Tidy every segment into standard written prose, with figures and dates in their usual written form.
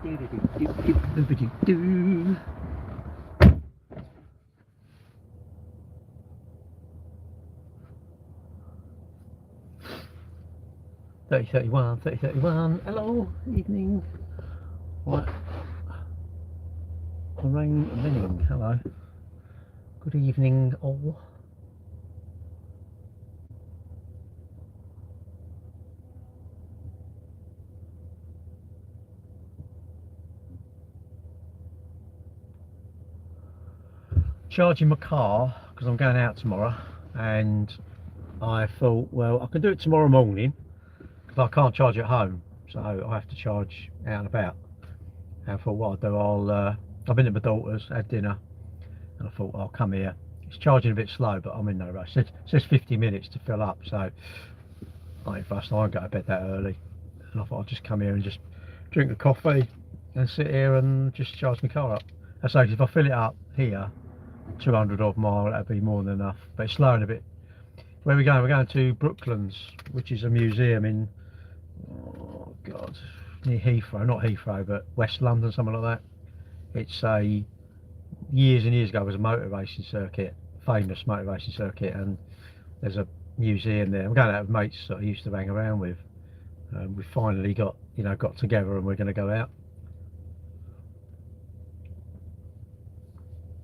Do. 30:31, 30:31. Hello, evening. Right. Rain Winning. Hello. Good evening, all. Charging my car because I'm going out tomorrow, and I thought, well, I can do it tomorrow morning because I can't charge at home, so I have to charge out and about. And I thought, what I'll do, I've been at my daughter's, had dinner, and I thought I'll come here. It's charging a bit slow, but I'm in no rush. It says 50 minutes to fill up, so I ain't fussed. I won't go to bed that early, and I thought I'd just come here and just drink a coffee and sit here and just charge my car up. And so if I fill it up here, 200 odd mile, that'd be more than enough, but it's slowing a bit. Where are we going? We're going to Brooklands, which is a museum in, oh god, near Heathrow, not Heathrow, but West London, something like that. It's a, years and years ago, it was a motor racing circuit, famous motor racing circuit, and there's a museum there. I'm going out with mates that I used to hang around with. We finally got together, and we're going to go out.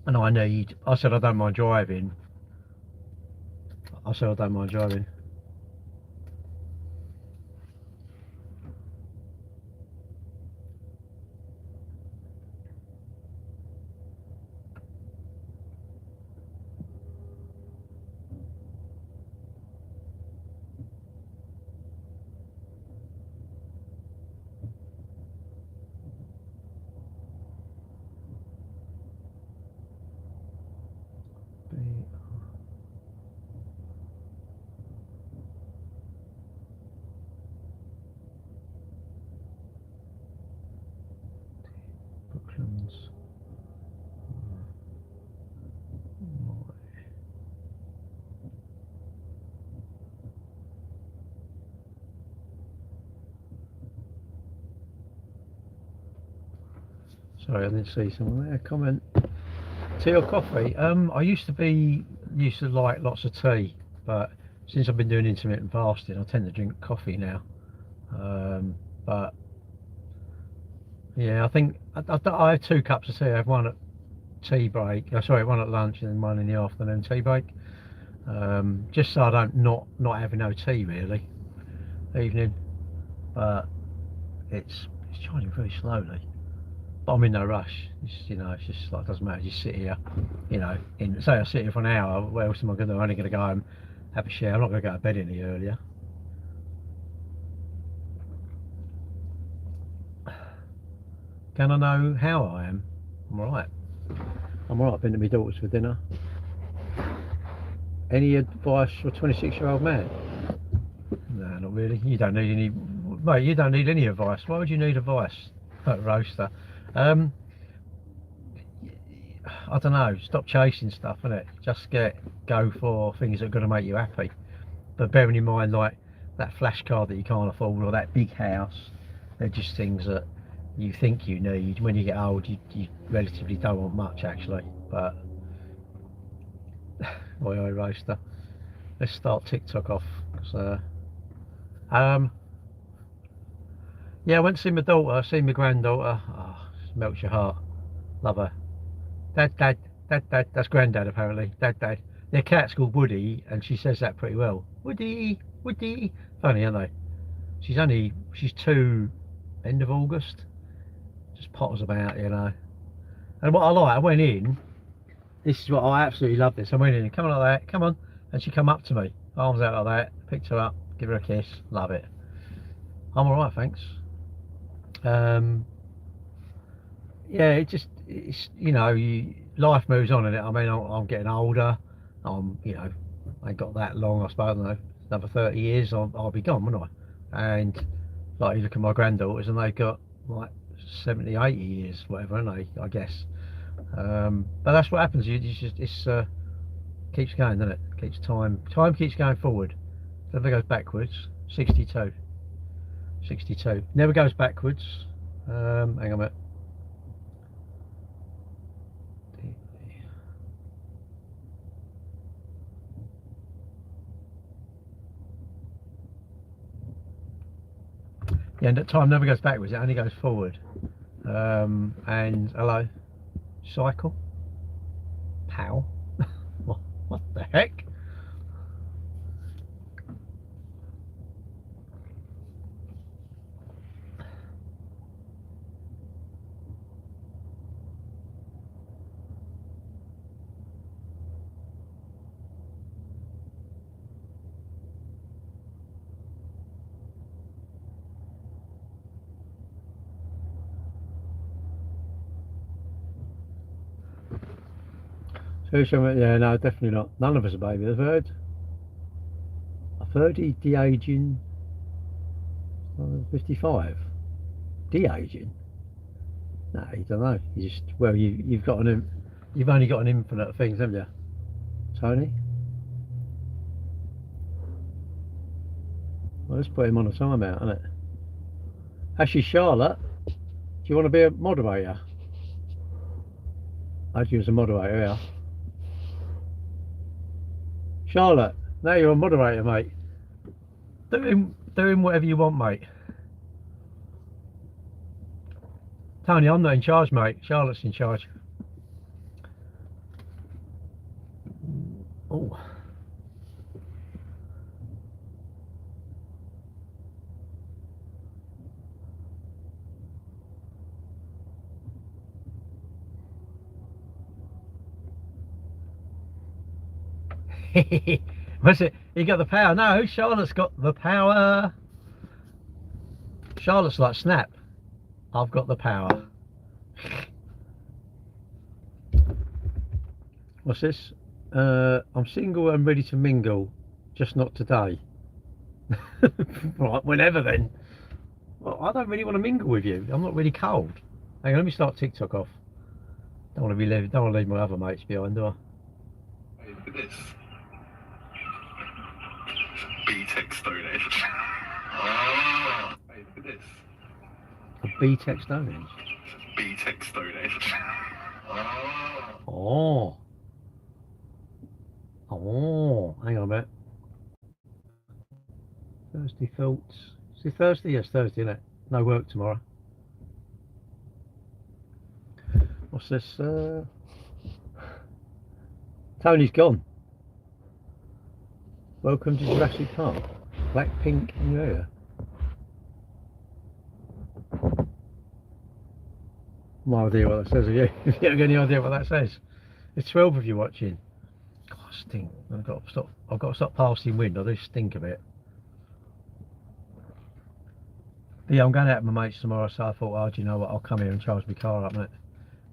And I said I don't mind driving. Brooklands. Sorry, I didn't see someone there. Comment. Tea or coffee? I used to like lots of tea, but since I've been doing intermittent fasting, I tend to drink coffee now. But yeah, I think I have 2 cups of tea. I have one at tea break. Sorry, one at lunch and then one in the afternoon tea break. Just so I don't not having no tea really evening. But it's charging very slowly. But I'm in no rush. It's just like, doesn't matter. Just sit here. Say I sit here for an hour. What else am I going to do? I'm only going to go home, have a shower. I'm not going to go to bed any earlier. Can I know how I am? I'm alright. Been to my daughter's for dinner. Any advice for a 26-year-old man? No, not really. You don't need any, mate. You don't need any advice. Why would you need advice? Roaster. I don't know. Stop chasing stuff, innit? Just go for things that are going to make you happy. But bearing in mind, like that flash car that you can't afford, or that big house, they're just things that you think you need. When you get old, you relatively don't want much actually. But oi roaster. Let's start TikTok off. Yeah, I went to see my daughter, see my granddaughter. Oh, it melts your heart. Love her. Dad, that's granddad apparently. Dad. Their cat's called Woody, and she says that pretty well. Woody. Funny, aren't they? She's 2, end of August. Just potters about, And what I went in. This is what I absolutely love. This. I went in and come on like that, come on, and she come up to me, arms out like that, picked her up, give her a kiss. Love it. I'm all right, thanks. Yeah, it's life moves on in it. I mean, I'm getting older. I ain't got that long, I suppose. I don't know, another 30 years, I'll be gone, won't I? And like, you look at my granddaughters, and they've got like 70, 80 years, whatever, haven't they? I guess. But that's what happens. It's keeps going, doesn't it? Keeps time keeps going forward. Never goes backwards. 62. Never goes backwards. Hang on a minute. Yeah, and time never goes backwards, it only goes forward. And hello, cycle, pow. What the heck? Yeah, no, definitely not. None of us are baby. I've heard he's de-aging 55. De-aging? No, you don't know. You just, well, you've got you've only got an infinite of things, haven't you, Tony? Well, let's put him on a timeout, isn't it? Actually, Charlotte, do you want to be a moderator? I'd use a moderator, yeah. Charlotte, now you're a moderator, mate. Do him whatever you want, mate. Tony, I'm not in charge, mate. Charlotte's in charge. Oh. What's it? You got the power? No, Charlotte's got the power. Charlotte's like Snap. I've got the power. What's this? I'm single and ready to mingle, just not today. Right, whenever then. Well, I don't really want to mingle with you. I'm not really cold. Hang on, let me start TikTok off. Don't want to leave my other mates behind, do I? Hey, look at this. B-Tech Stonehenge. Oh. Hey, look at this. A B-Tech Stonehenge? B-Tech Stonehenge. Oh. Oh. Hang on a minute. Thursday thoughts. Is it Thursday? Yes, Thursday, isn't it? No work tomorrow. What's this? Tony's gone. Welcome to Jurassic Park. Blackpink in your area. No idea what that says. Have you? You haven't got any idea what that says? There's 12 of you watching. God, I stink. I've got to stop passing wind. I do stink a bit. But yeah, I'm going out with my mates tomorrow, so I thought, oh, do you know what? I'll come here and charge my car up, mate.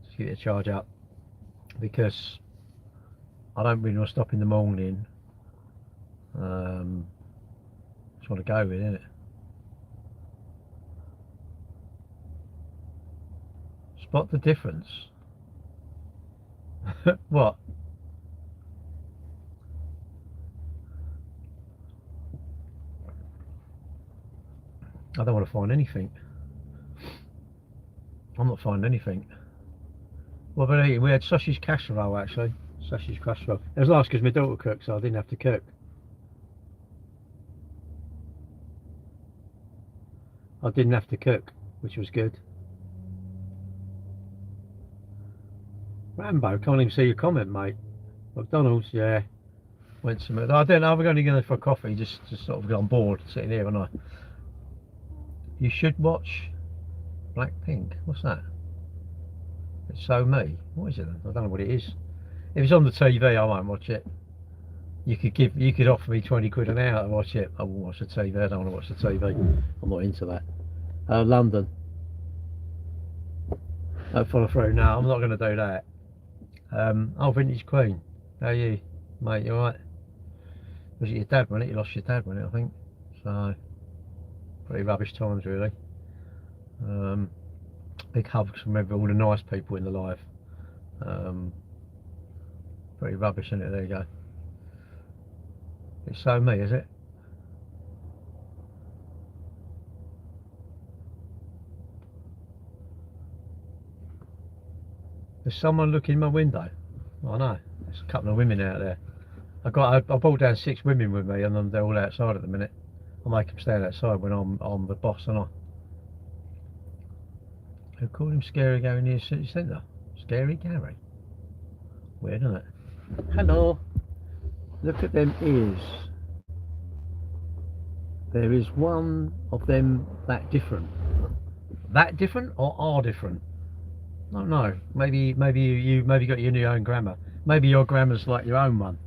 Just get it a charge up. Because I don't really want to stop in the morning. Just want to go with it, innit? Spot the difference. What? I don't want to find anything. I'm not finding anything. What about eating? We had sausage casserole actually. Sausage casserole. It was nice because my daughter cooked, so I didn't have to cook. I didn't have to cook, which was good. Rambo, can't even see your comment, mate. McDonald's, yeah. Went to. I don't know. We're going to go for a coffee. Just sort of on board, sitting here, and You should watch Blackpink. What's that? It's So Me. What is it? I don't know what it is. If it's on the TV, I won't watch it. You could offer me 20 quid an hour to watch it. I won't watch the TV. I don't want to watch the TV. I'm not into that. London. Follow through. No, I'm not going to do that. Oh, Vintage Queen. How are you, mate? You alright? Was it your dad, wasn't it? You lost your dad, wasn't it? I think. So, pretty rubbish times, really. Big hugs from all the nice people in the life. Pretty rubbish, isn't it? There you go. It's So Me, is it? There's someone looking in my window. I know. There's a couple of women out there. I brought down 6 women with me, and then they're all outside at the minute. I make them stand outside when I'm the boss, and I. Who called him Scary Gary near City Centre? Scary Gary. Weird, isn't it? Hello. Look at them ears. There is one of them that different. That different or are different? I don't know. Maybe you got your own grammar. Maybe your grammar's like your own one.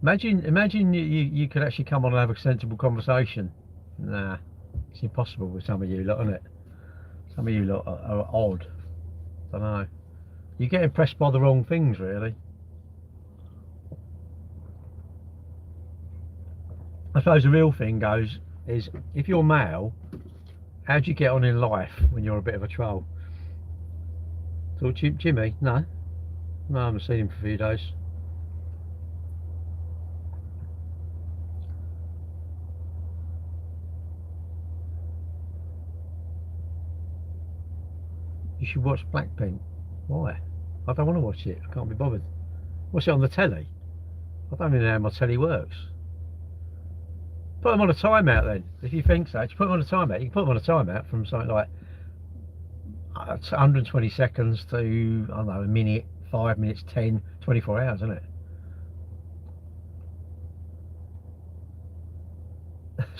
Imagine you could actually come on and have a sensible conversation. Nah, it's impossible with some of you lot, isn't it? Some of you lot are odd. I don't know. You get impressed by the wrong things, really. I suppose the real thing is if you're male, how do you get on in life when you're a bit of a troll? So Jimmy? No, I haven't seen him for a few days. You should watch Blackpink. Why? I don't want to watch it. I can't be bothered. Watch it on the telly. I don't even know how my telly works. Put them on a timeout then. If you think so, just put them on a timeout. You can put them on a timeout from something like 120 seconds to, I don't know, a minute, 5 minutes, 10, 24 hours, isn't it?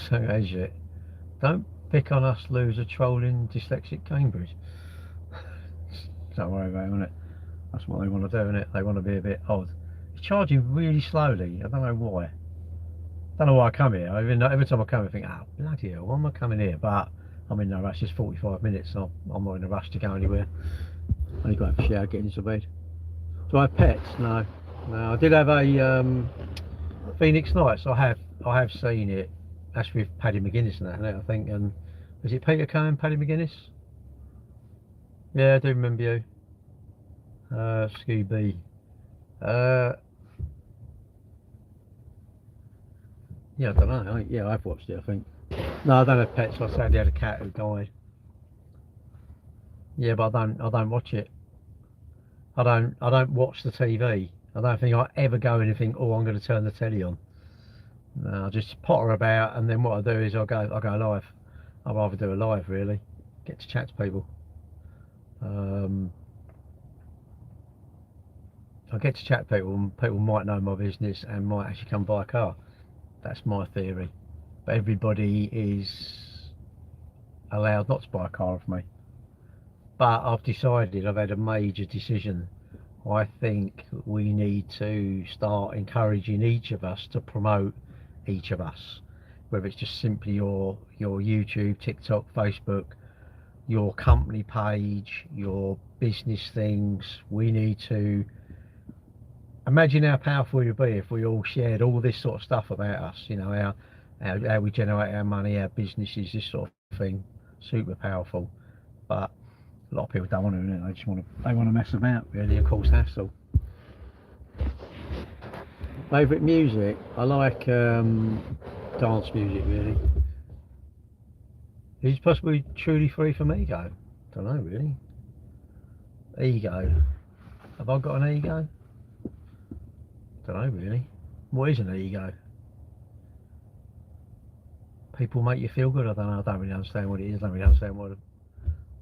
So that's it. Don't pick on us loser trolling dyslexic Cambridge. Don't worry about it, innit? That's what they want to do, innit? They want to be a bit odd. It's charging really slowly. I don't know why. Don't know why I come here. Every time I come, I think, oh bloody hell, why am I coming here? But I'm in no rush. It's 45 minutes. So I'm not in a rush to go anywhere. I only got to have a shower, get into bed. Do I have pets? No. I did have a Phoenix Nights. I have seen it. That's with Paddy McGuinness and that, isn't it? I think. And was it Peter Cohen, Paddy McGuinness? Yeah, I do remember you. Scooby. Yeah, I don't know. Yeah, I've watched it, I think. No, I don't have pets. I sadly had a cat who died. Yeah, but I don't watch it. I don't watch the TV. I don't think I ever go in and think, oh, I'm going to turn the telly on. No, I just potter about, and then what I do is I go live. I'd rather do a live, really. Get to chat to people. I get to chat to people, and people might know my business and might actually come buy a car. That's my theory. But everybody is allowed not to buy a car off me. But I've decided, I've had a major decision. I think we need to start encouraging each of us to promote each of us. Whether it's just simply your YouTube, TikTok, Facebook, your company page, your business things. We need to imagine how powerful it would be if we all shared all this sort of stuff about us, you know, how we generate our money, our businesses, this sort of thing. Super powerful. But a lot of people don't want to, innit? They just want to mess about, really, of course, hassle. Favourite music? I like dance music, really. Who's possibly truly free from ego? Don't know, really. Ego. Have I got an ego? Don't know, really. What is an ego? People make you feel good? I don't know. I don't really understand what it is. I don't really understand what.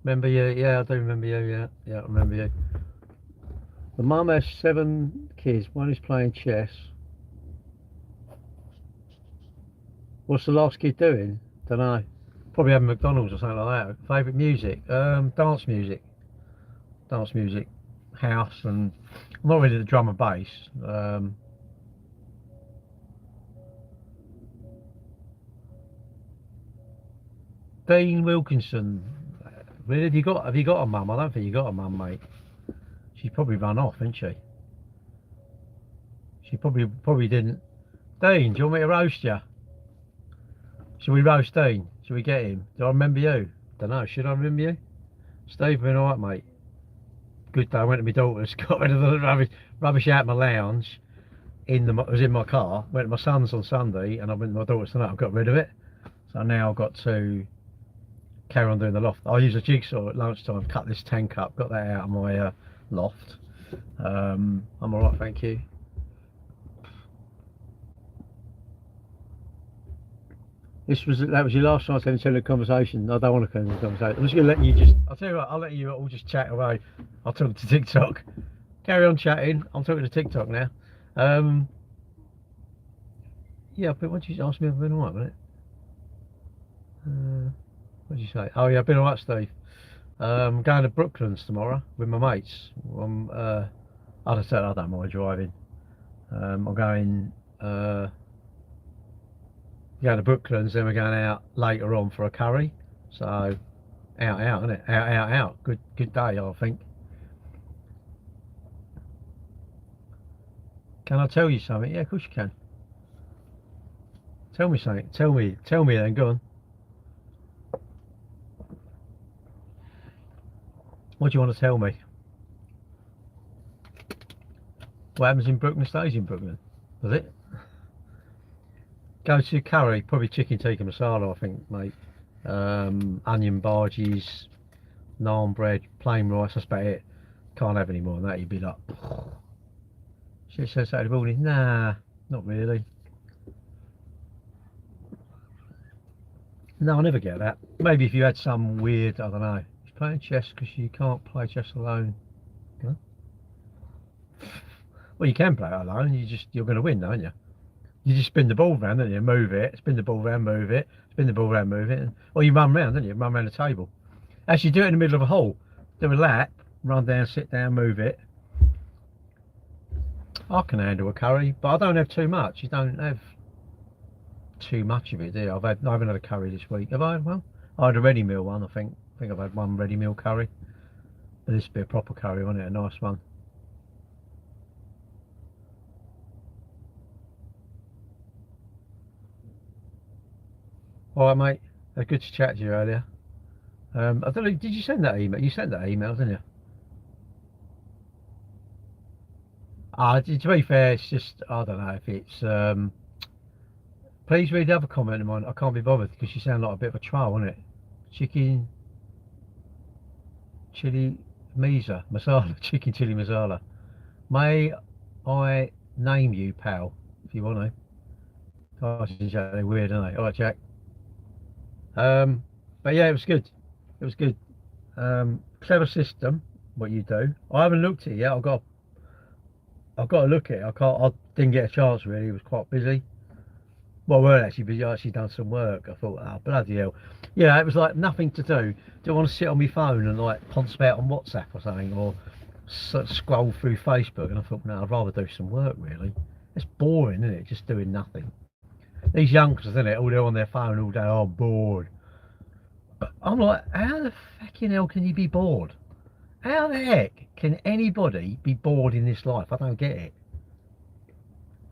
Remember you? Yeah, I do remember you. Yeah, I remember you. The mum has 7 kids. One is playing chess. What's the last kid doing? Don't know. Probably having McDonald's or something like that. Favourite music? Dance music. Dance music. House, and I'm not really the drum and bass. Dean Wilkinson. Really? Have you got a mum? I don't think you got a mum, mate. She's probably run off, isn't she? She probably didn't. Dean, do you want me to roast you? Should we roast Dean? Should we get him? Do I remember you? Don't know. Should I remember you? Steve, been alright, mate. Good day. I went to my daughter's, got rid of the rubbish out of my lounge. It was in my car. Went to my son's on Sunday, and I went to my daughter's tonight. I've got rid of it. So now I've got to carry on doing the loft. I use a jigsaw at lunchtime, cut this tank up, got that out of my loft. I'm alright, thank you. That was your last chance to enter the conversation. I don't want to continue the conversation. I'm just going to let you just. I'll tell you what. I'll let you all just chat away. I'll talk to TikTok. Carry on chatting. I'm talking to TikTok now. Yeah, but what did you ask me if I've been alright, wasn't it? What did you say? Oh yeah, I've been alright, Steve. I'm going to Brooklands tomorrow with my mates. I don't mind driving. I'm going. Going to Brooklands, then we're going out later on for a curry. So, out, isn't it? Out. Good day, I think. Can I tell you something? Yeah, of course you can. Tell me something. Tell me then, go on. What do you want to tell me? What happens in Brooklyn stays in Brooklyn? Was it? Go to curry, probably chicken tikka masala, I think, mate. Onion bhajis, naan bread, plain rice, that's about it. Can't have any more than that, you'd be like, shit, so Saturday morning. Nah, not really. No, I never get that. Maybe if you had some weird, I don't know. He's playing chess because you can't play chess alone. Huh? Well, you can play it alone. You're going to win, aren't you? You just spin the ball round, don't you? Move it, spin the ball round, move it, spin the ball round, move it. Or you run round, don't you? Run round the table. Actually, do it in the middle of a hole. Do a lap, run down, sit down, move it. I can handle a curry, but I don't have too much. You don't have too much of it, do you? I haven't had a curry this week. Have I had one? I had a ready meal one, I think. I think I've had one ready meal curry. But this would be a proper curry, wasn't it? A nice one. Alright, mate. Good to chat to you earlier. I don't know, did you send that email? You sent that email, didn't you? To be fair, it's just, I don't know if it's, please read the other comment of mine. I can't be bothered because you sound like a bit of a troll, isn't it? Chicken chili masala, chicken chili masala. May I name you, pal, if you want to? Gosh, they're weird, aren't they? Alright, Jack. But yeah, it was good. It was good. Clever system, what you do. I haven't looked at it yet. I've got to look at it. I didn't get a chance really. It was quite busy. Well, I weren't actually busy. I actually done some work. I thought, oh bloody hell. Yeah, it was like nothing to do. Do I want to sit on my phone and like ponce about on WhatsApp or something, or scroll through Facebook? And I thought, no, I'd rather do some work really. It's boring, isn't it? Just doing nothing. These youngsters, isn't it? All they're on their phone all day. Oh, I'm bored. But I'm like, how the fucking hell can you be bored? How the heck can anybody be bored in this life? I don't get it.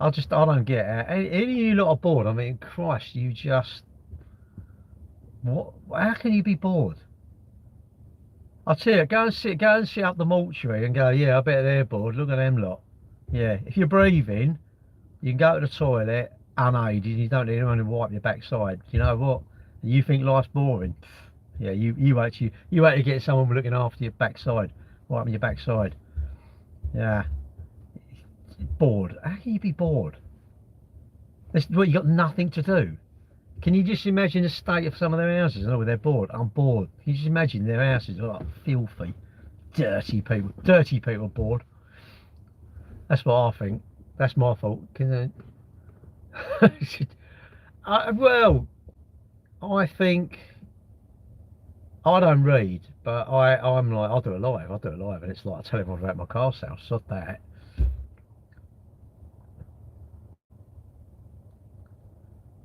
I don't get it. Any of you lot are bored. I mean, Christ, you just... What? How can you be bored? I'll tell you, go and sit up the mortuary and go, yeah, I bet they're bored. Look at them lot. Yeah, if you're breathing, you can go to the toilet unaided. You don't need anyone to wipe your backside. You know what? You think life's boring? Yeah, you wait to get someone looking after your backside, wiping your backside. Yeah, bored. How can you be bored? Well, you got nothing to do. Can you just imagine the state of some of their houses? Oh, they're bored. I'm bored. Can you just imagine their houses are like filthy, dirty people. Dirty people bored. That's what I think. That's my fault. Well, I think I don't read, but I'm like, I'll do it live, and it's like I tell everyone about my car sales, sod that.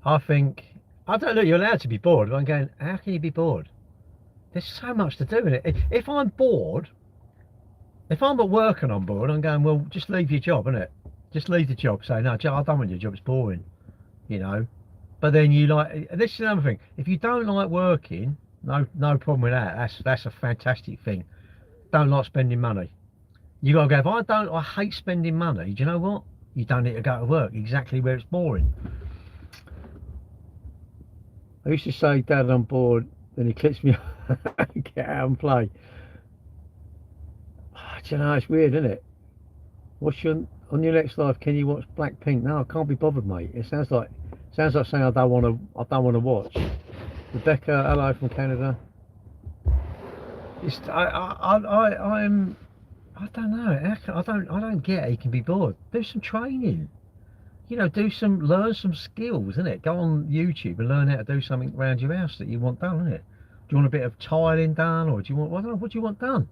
I think, I don't know, you're allowed to be bored, but I'm going, how can you be bored? There's so much to do in it. If I'm bored, if I'm at work and I'm bored, I'm going, well, just leave your job, innit? Just leave the job, say, no, I don't want your job, it's boring, you know? But then you like, this is another thing, if you don't like working, no problem with that. That's a fantastic thing. Don't like spending money. You gotta go, if I hate spending money, do you know what? You don't need to go to work, exactly where it's boring. I used to say, Dad, I'm bored. Then he clicks me get out and play. Do you know, it's weird, isn't it? What's your on your next live? Can you watch Blackpink? No, I can't be bothered, mate. It sounds like something I don't want to. I don't want to watch. Rebecca, hello from Canada. It's I'm. I don't know. I don't get it. You can be bored. Do some training. You know, learn some skills, innit? Go on YouTube and learn how to do something around your house that you want done, innit? Do you want a bit of tiling done, or do you want, I don't know, what do you want done?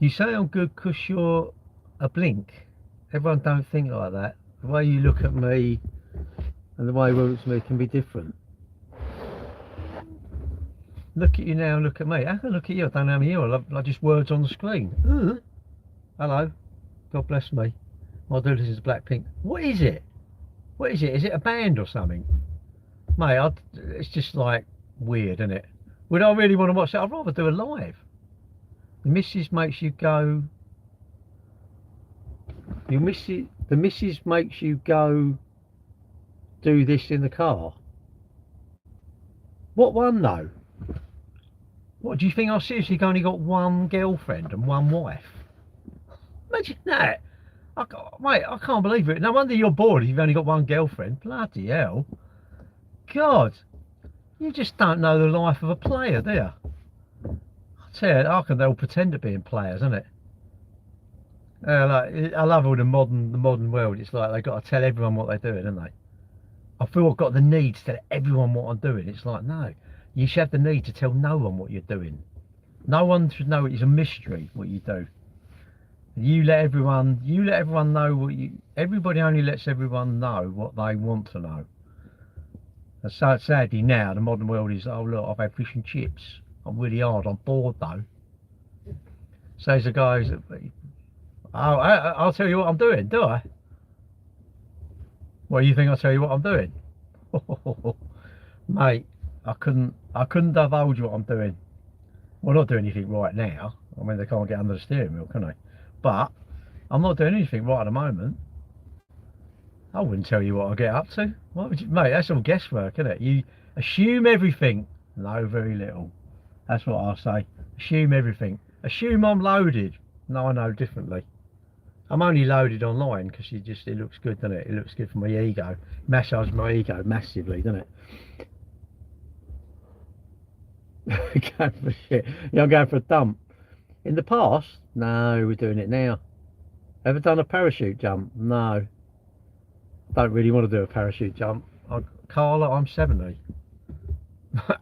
You sound good because you're a blink. Everyone don't think like that. The way you look at me and the way you look at me can be different. Look at you now, look at me. How can I look at you? I don't know you. I love just words on the screen. Hello. God bless me. I'll do this as Blackpink. What is it? What is it? Is it a band or something? Mate, it's just like weird, isn't it? Would I really want to watch that? I'd rather do a live. The missus makes you go. The missus makes you go do this in the car. What one though? What do you think? I've seriously only got one girlfriend and one wife. Imagine that. Mate, I can't believe it. No wonder you're bored if you've only got one girlfriend. Bloody hell. God, you just don't know the life of a player, do you? I tell you, I can all pretend to being players, isn't it? I love all the modern world. It's like they've got to tell everyone what they're doing, don't they? I feel I've got the need to tell everyone what I'm doing. It's like, no, you should have the need to tell no one what you're doing. No one should know. It's a mystery what you do. You let everyone know what you. Everybody only lets everyone know what they want to know. And so sadly now the modern world is, oh look, I've had fish and chips. I'm really hard. I'm bored though. Says the guys. I'll tell you what I'm doing, do I? Well, you think I'll tell you what I'm doing? Mate, I couldn't divulge what I'm doing. Well, not doing anything right now. I mean, they can't get under the steering wheel, can they? But I'm not doing anything right at the moment. I wouldn't tell you what I get up to. What would you, mate? That's all guesswork, isn't it? You assume everything, know very little. That's what I say. Assume everything. Assume I'm loaded. No, I know differently. I'm only loaded online because it looks good, doesn't it? It looks good for my ego. Massages my ego massively, doesn't it? Going for shit. Yeah, I'm going for a dump. In the past, no, we're doing it now. Ever done a parachute jump? No. Don't really want to do a parachute jump. Carla, I'm 70.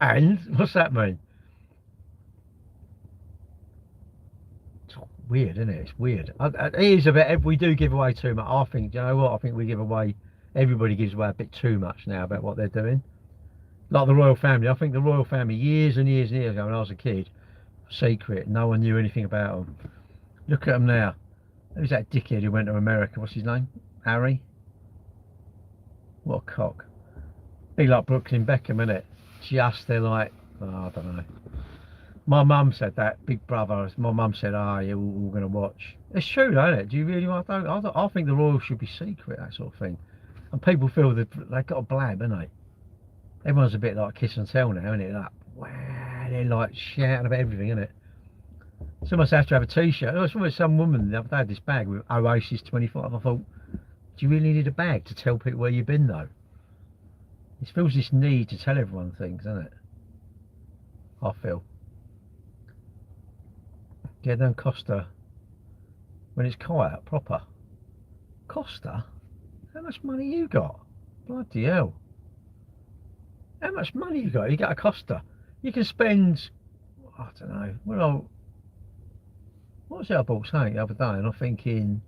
And what's that mean? Weird, isn't it? It's weird. It is a bit. We do give away too much. I think. You know what? I think we give away. Everybody gives away a bit too much now about what they're doing. Like the royal family. I think the royal family years and years and years ago when I was a kid, secret. No one knew anything about them. Look at them now. Who's that dickhead who went to America? What's his name? Harry. What a cock. Be like Brooklyn Beckham, innit? Just they're like. Oh, I don't know. My mum said that, Big Brother. My mum said, "Oh, yeah, we're going to watch." It's true, don't it? Do you really want to? I think the royals should be secret, that sort of thing. And people feel that they've got a blab, ain't they? Everyone's a bit like Kiss and Tell now, isn't it? Like, wow, they're like shouting about everything, isn't it? Someone must have to have a T-shirt. I saw some woman the other day had this bag with Oasis 25. I thought, do you really need a bag to tell people where you've been, though? It feels this need to tell everyone things, doesn't it? I feel. Yeah, then Costa, when it's quiet, proper. Costa? How much money you got? Bloody hell. How much money you got? You get a Costa. You can spend, I don't know, what was it I bought something the other day? And I'm thinking,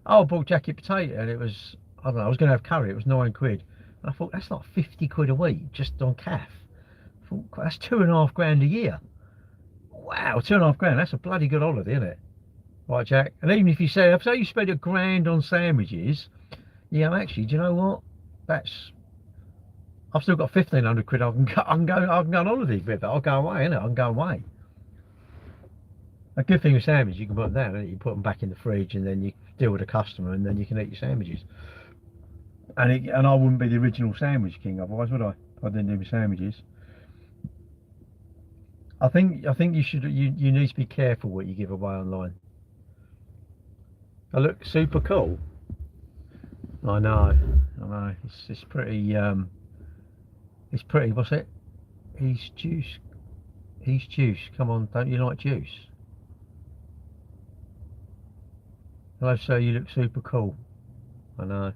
oh, I bought jacket potato and it was, I don't know, I was going to have curry, it was £9. And I thought, that's like 50 quid a week just on CAF. I thought, that's £2.5 grand a year. Wow, £2.5 grand, that's a bloody good holiday, isn't it? Right, Jack? And even if you say you spend £1 grand on sandwiches, you know, actually, do you know what? I've still got 1,500 quid I can go on holiday with it. I'll go away, innit? I can go away. A good thing with sandwiches, you can put them down, innit? You put them back in the fridge and then you deal with the customer and then you can eat your sandwiches. And I wouldn't be the original sandwich king otherwise, would I? If I didn't do my sandwiches. I think you need to be careful what you give away online. I look super cool. I know. It's pretty. It's pretty. What's it? He's juice. He's juice. Come on, don't you like juice? Hello, sir. You look super cool. I know.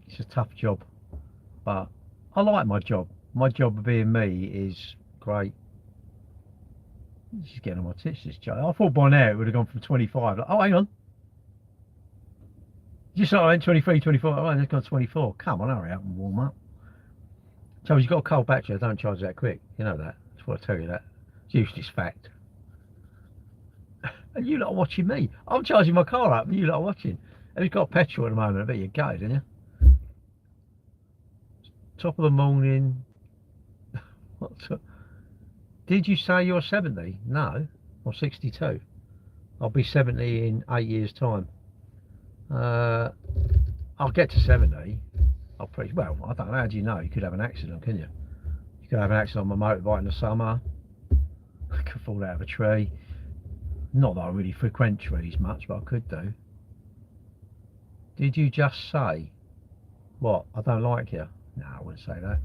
It's a tough job, but I like my job. My job of being me is great. She's getting on my tits, this Joe. I thought by now it would have gone from 25. Like, oh, hang on. Just like I went 23, 24. Oh, it's gone 24. Come on, hurry up and warm up. So you've got a cold battery. I don't charge that quick. You know that. That's what I tell you that. It's useless fact. And you lot are watching me. I'm charging my car up and you lot are watching. And you've got petrol at the moment. I bet you're gutted, didn't you? Top of the morning. Did you say you're 70? No. I'm 62. I'll be 70 in 8 years' time. I'll get to 70. I'll pretty well. I don't know. How do you know? You could have an accident, couldn't you? You could have an accident on my motorbike in the summer. I could fall out of a tree. Not that I really frequent trees much, but I could do. Did you just say what? I don't like you? No, I wouldn't say that.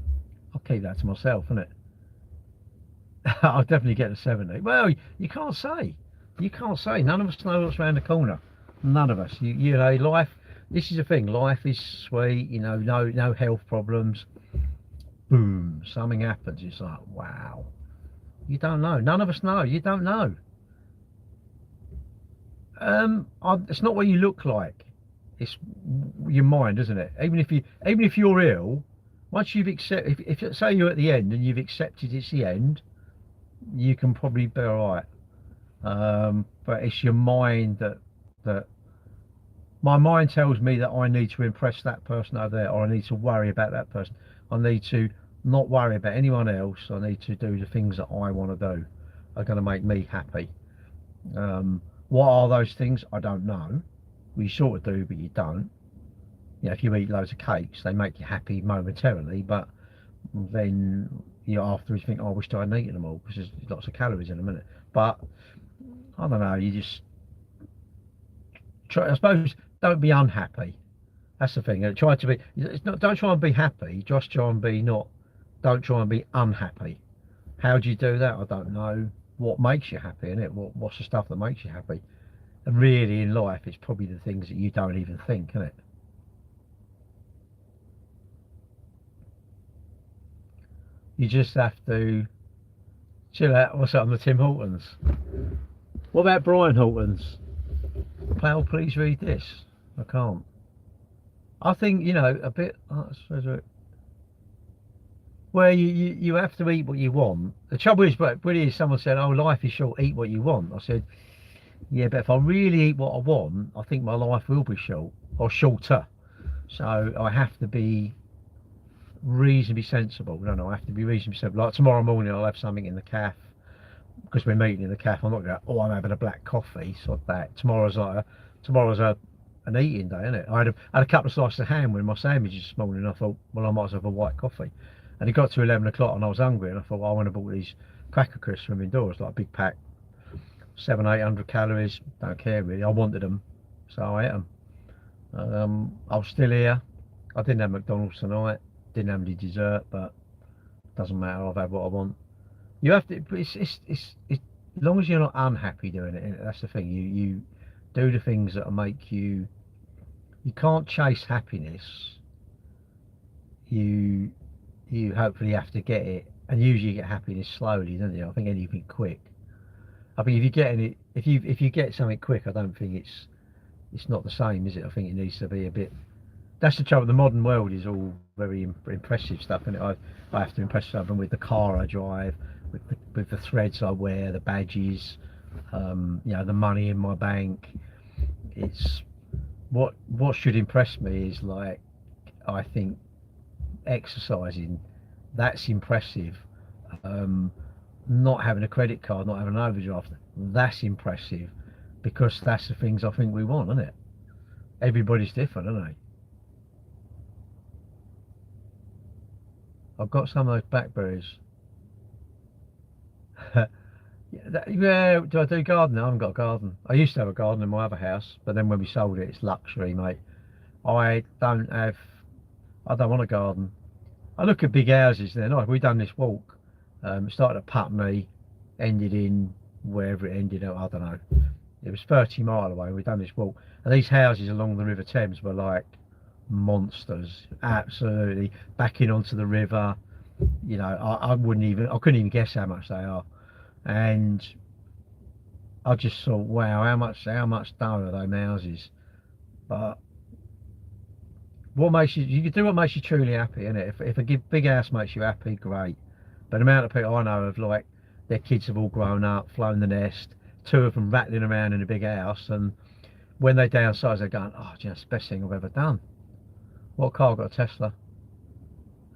I'll keep that to myself, innit? I'll definitely get to 70. Well, you can't say. You can't say. None of us know what's around the corner. None of us. You know, life. This is the thing. Life is sweet. You know, no health problems. Boom, something happens. It's like, wow. You don't know. None of us know. You don't know. It's not what you look like. It's your mind, isn't it? Even if you're ill, once you've accepted, if say you're at the end and you've accepted it's the end, you can probably be all right. But it's your mind that my mind tells me that I need to impress that person over there, or I need to worry about that person. I need to not worry about anyone else. I need to do the things that I want to do are going to make me happy. What are those things? I don't know. Well, you sort of do, but you don't. You know, if you eat loads of cakes, they make you happy momentarily, but then you afterwards think, oh, I wish I hadn't eaten them all because there's lots of calories in a minute. But I don't know. You just try. I suppose don't be unhappy. That's the thing. Try to be. It's not. Don't try and be happy. Just try and be not. Don't try and be unhappy. How do you do that? I don't know. What makes you happy, innit? What's the stuff that makes you happy? And really, in life, it's probably the things that you don't even think, isn't it? You just have to chill out. What's up on the Tim Hortons? What about Brian Hortons? Pal, please read this. I can't. I think, you know, a bit. Well, you have to eat what you want. The trouble is, but really, someone said, "Oh, life is short. Eat what you want." I said, "Yeah, but if I really eat what I want, I think my life will be short or shorter. So I have to be reasonably sensible. No, I have to be reasonably sensible. Like tomorrow morning, I'll have something in the cafe because we're meeting in the cafe. I'm not going. Oh, I'm having a black coffee. So that tomorrow's an eating day, isn't it? I had a couple of slices of ham with my sandwiches this morning. And I thought, well, I might as well have a white coffee. And it got to 11 o'clock and I was hungry, and I thought, well, I want to bought these cracker crisps from indoors, like a big pack, 700-800 calories. Don't care really. I wanted them, so I ate them. I was still here. I didn't have McDonald's tonight. Didn't have any dessert, but doesn't matter. I've had what I want. You have to. It's as long as you're not unhappy doing it. That's the thing. You do the things that make you. You can't chase happiness. You hopefully have to get it, and usually you get happiness slowly, don't you? I think anything quick. I think if you get any, if you get something quick, I don't think it's not the same, is it? I think it needs to be a bit. That's the trouble. The modern world is all very impressive stuff, and I have to impress someone with the car I drive, with the threads I wear, the badges, you know, the money in my bank. It's what should impress me is, like, I think exercising. That's impressive. Not having a credit card, not having an overdraft, that's impressive, because that's the things I think we want, isn't it? Everybody's different, aren't they? I've got some of those blackberries. Yeah, do I do gardening? I haven't got a garden. I used to have a garden in my other house, but then when we sold it, it's luxury, mate. I don't have, I don't want a garden. I look at big houses, they're nice. We done this walk. It started at Putney, ended in wherever it ended up, I don't know. It was 30 mile away. We done this walk. And these houses along the River Thames were like monsters, absolutely. Backing onto the river. You know, I couldn't even guess how much they are. And I just thought, wow, how much dough are those houses? But what makes you can do what makes you truly happy, innit? If a big house makes you happy, great. But the amount of people I know of, like, their kids have all grown up, flown the nest, two of them rattling around in a big house, and when they downsize, they're going, oh, do you know, it's the best thing I've ever done. What car? Got a Tesla.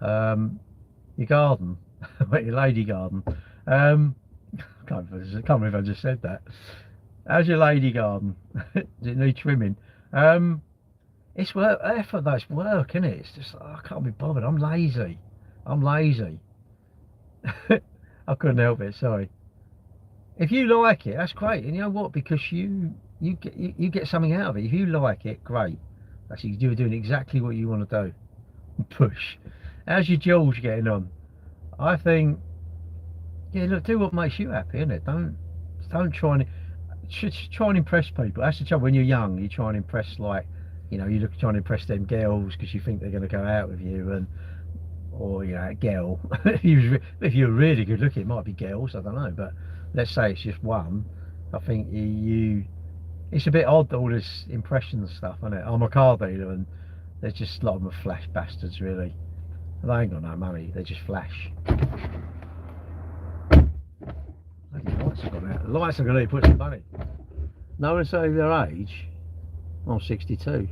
Your garden, your lady garden. Can't believe I just said that. How's your lady garden? Does it need trimming? It's work, effort though, it's work, isn't it? It's just, I can't be bothered, I'm lazy. I couldn't help it, sorry. If you like it, that's great, and you know what, because you get something out of it. If you like it, great. Actually, you're doing exactly what you want to do. Push. How's your George getting on? I think, yeah, look, do what makes you happy, innit? Don't try and impress people. That's the trouble. When you're young, you try and impress, like, you know, you try and impress them girls because you think they're going to go out with you, and or, you know, a girl. If you're really good looking, it might be girls, I don't know, but let's say it's just one. I think it's a bit odd, all this impression stuff, isn't it? I'm a car dealer, and there's just a lot of them are flash bastards, really. They ain't got no money, they just flash. Lights have gone out. The lights are going to put some money. No one say their age. I'm 62.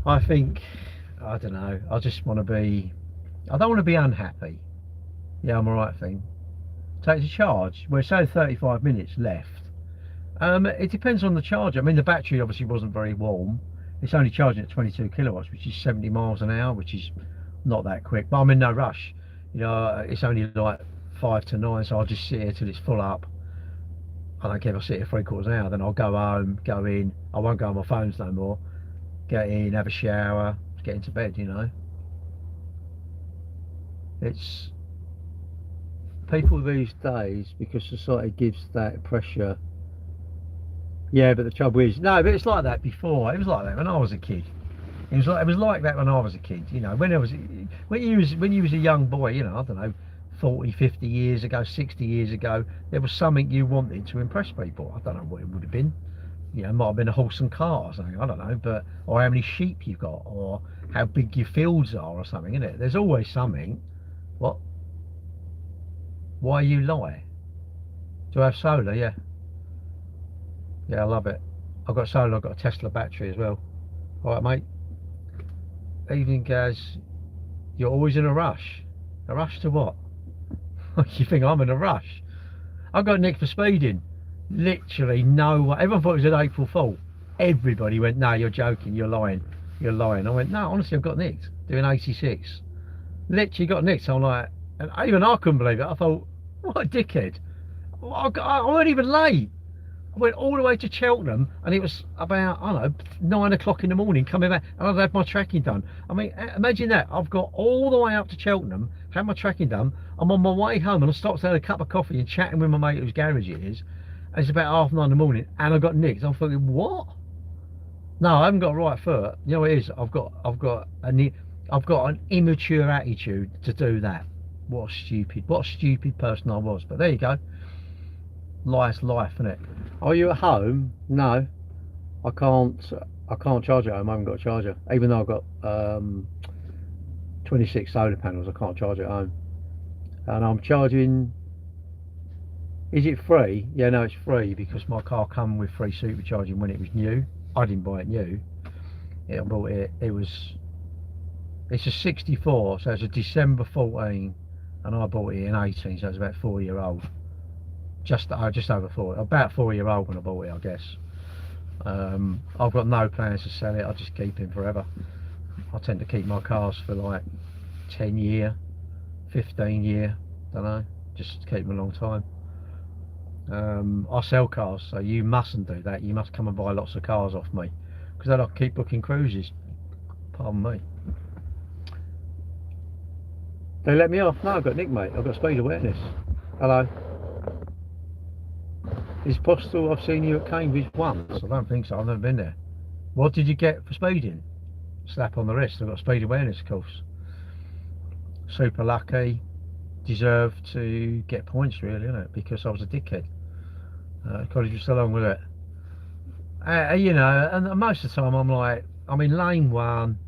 I think, I don't know, I just want to be, I don't want to be unhappy. Yeah, I'm alright thing. Take the charge. We're saying 35 minutes left. It depends on the charger. I mean, the battery obviously wasn't very warm. It's only charging at 22 kilowatts, which is 70 miles an hour, which is not that quick. But I'm in no rush. You know, it's only like 5 to 9, so I'll just sit here till it's full up. I don't care if I sit here 3/4 hour, then I'll go home, go in. I won't go on my phones no more. Get in, have a shower, get into bed, you know. It's people these days, because society gives that pressure. Yeah, but the trouble is, no, but it's like that before. It was like that when I was a kid. It was like that when I was a kid. You know, when you was a young boy, you know, I don't know, 40, 50 years ago, 60 years ago, there was something you wanted to impress people. I don't know what it would have been. You know, it might have been a horse and cart or something, I don't know, but, or how many sheep you've got, or how big your fields are or something, isn't it? There's always something. What? Why you lie? Do I have solar? Yeah. Yeah, I love it. I've got solar, I've got a Tesla battery as well. Alright, mate. Evening, Gaz. You're always in a rush. A rush to what? You think I'm in a rush? I got nicked for speeding. Literally no one. Everyone thought it was an April Fool. Everybody went, no, you're joking, you're lying. You're lying. I went, no, honestly, I've got nicked. Doing 86. Literally got nicked. So I'm like, and even I couldn't believe it. I thought, what a dickhead. I wasn't even late. I went all the way to Cheltenham, and it was about, I don't know, 9 o'clock in the morning coming back, and I'd had my tracking done. I mean, imagine that. I've got all the way up to Cheltenham, had my tracking done. I'm on my way home, and I stopped to have a cup of coffee and chatting with my mate whose garage it is. And it's about 9:30 in the morning, and I got nicked. I'm thinking, what? No, I haven't got a right foot. You know what it is? I've got an immature attitude to do that. What a stupid person I was. But there you go. Life's life, isn't it? Are you at home? No, I can't charge at home. I haven't got a charger, even though I've got 26 solar panels. I can't charge at home, and I'm charging. Is it free? Yeah, no, it's free because my car come with free supercharging when it was new. I didn't buy it new. Yeah, I bought it. It's a 64, so it's a December 14, and I bought it in 18, so it's about 4-year-old. Just over 4, about 4-year-old when I bought it, I guess. I've got no plans to sell it. I just keep it forever. I tend to keep my cars for like 10 year, 15 year, don't know. just to keep them a long time. I sell cars, so you mustn't do that. You must come and buy lots of cars off me, because then I keep booking cruises. Pardon me. They let me off. No, I've got Nick, mate. I've got speed awareness. Hello. Is possible I've seen you at Cambridge once? I don't think so. I've never been there. What did you get for speeding? Slap on the wrist. I've got speed awareness course. Super lucky. Deserve to get points, really, isn't it? Because I was a dickhead. College was so long with it. You know, and most of the time I'm like, I'm in lane 1.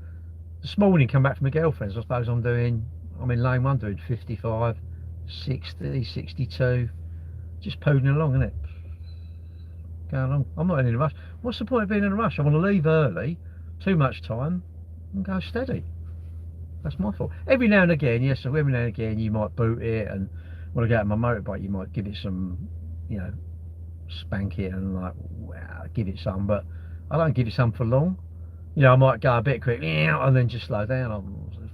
This morning, come back from my girlfriend's. I suppose I'm in lane 1 doing 55, 60, 62. Just poodling along, isn't it? Going along. I'm not in a rush. What's the point of being in a rush? I want to leave early, too much time, and go steady. That's my fault. Every now and again, yes, so every now and again you might boot it, and when I get out my motorbike, you might give it some, you know, spank it and like, wow, give it some, but I don't give it some for long. You know, I might go a bit quick, and then just slow down. I'll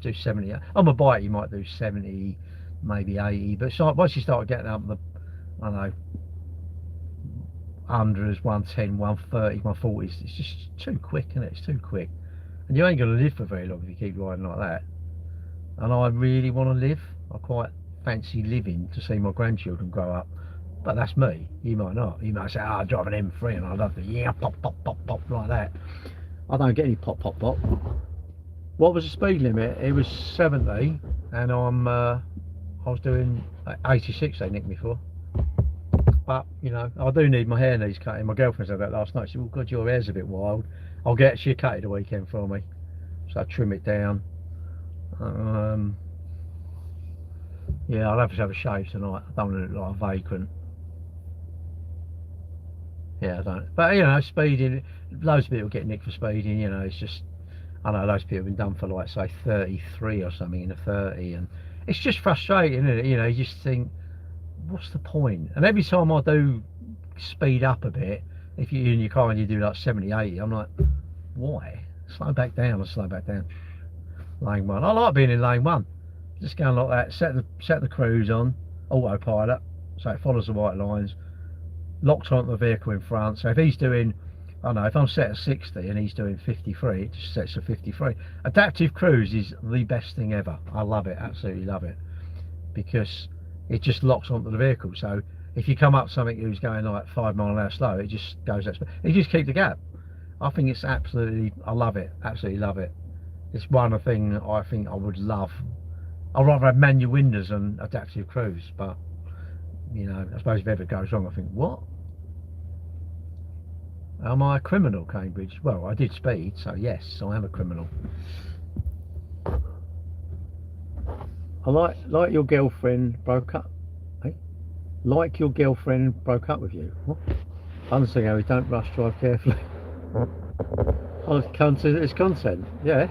do 70. On my bike, you might do 70, maybe 80, but once you start getting up the, I don't know, 100s, 110, 130, 140s, it's just too quick, isn't it? It's too quick. And you ain't going to live for very long if you keep riding like that. And I really want to live. I quite fancy living to see my grandchildren grow up. But that's me. You might not. You might say, oh, I drive an M3 and I love the pop, pop, pop, pop, like that. I don't get any pop, pop, pop. What was the speed limit? It was 70, and I was doing 86, they nicked me for. But, you know, I do need, my hair needs cutting. My girlfriend said that last night. She said, well, God, your hair's a bit wild. She'll cut it the weekend for me. So I trim it down. Yeah, I'll have to have a shave tonight. I don't want to look like a vagrant. Yeah, I don't. But, you know, speeding, loads of people get nicked for speeding, you know, it's just, I know loads of people have been done for, like, say, 33 or something in a 30, and it's just frustrating, isn't it? You know, you just think, what's the point? And every time I do speed up a bit, if you're in your car and you do like 70, 80, I'm like, why? Slow back down and slow back down. Lane 1. I like being in lane 1. Just going like that, set the cruise on, autopilot, so it follows the white lines, locks onto the vehicle in front. So if he's doing, I don't know, if I'm set at 60 and he's doing 53, it just sets to 53. Adaptive cruise is the best thing ever. I love it, absolutely love it, because it just locks onto the vehicle. So if you come up something who's going like 5 miles an hour slow, it just goes that speed. You just keep the gap. I think it's absolutely, I love it, absolutely love it. It's one of the things I think I would love. I'd rather have manual windows than adaptive cruise, but you know, I suppose if ever it goes wrong, I think, what? Am I a criminal, Cambridge? Well, I did speed, so yes, I am a criminal. I like your girlfriend broke up. Hey? Like your girlfriend broke up with you. What? Honestly, Harry, don't rush, drive carefully. Oh, it's content, yeah.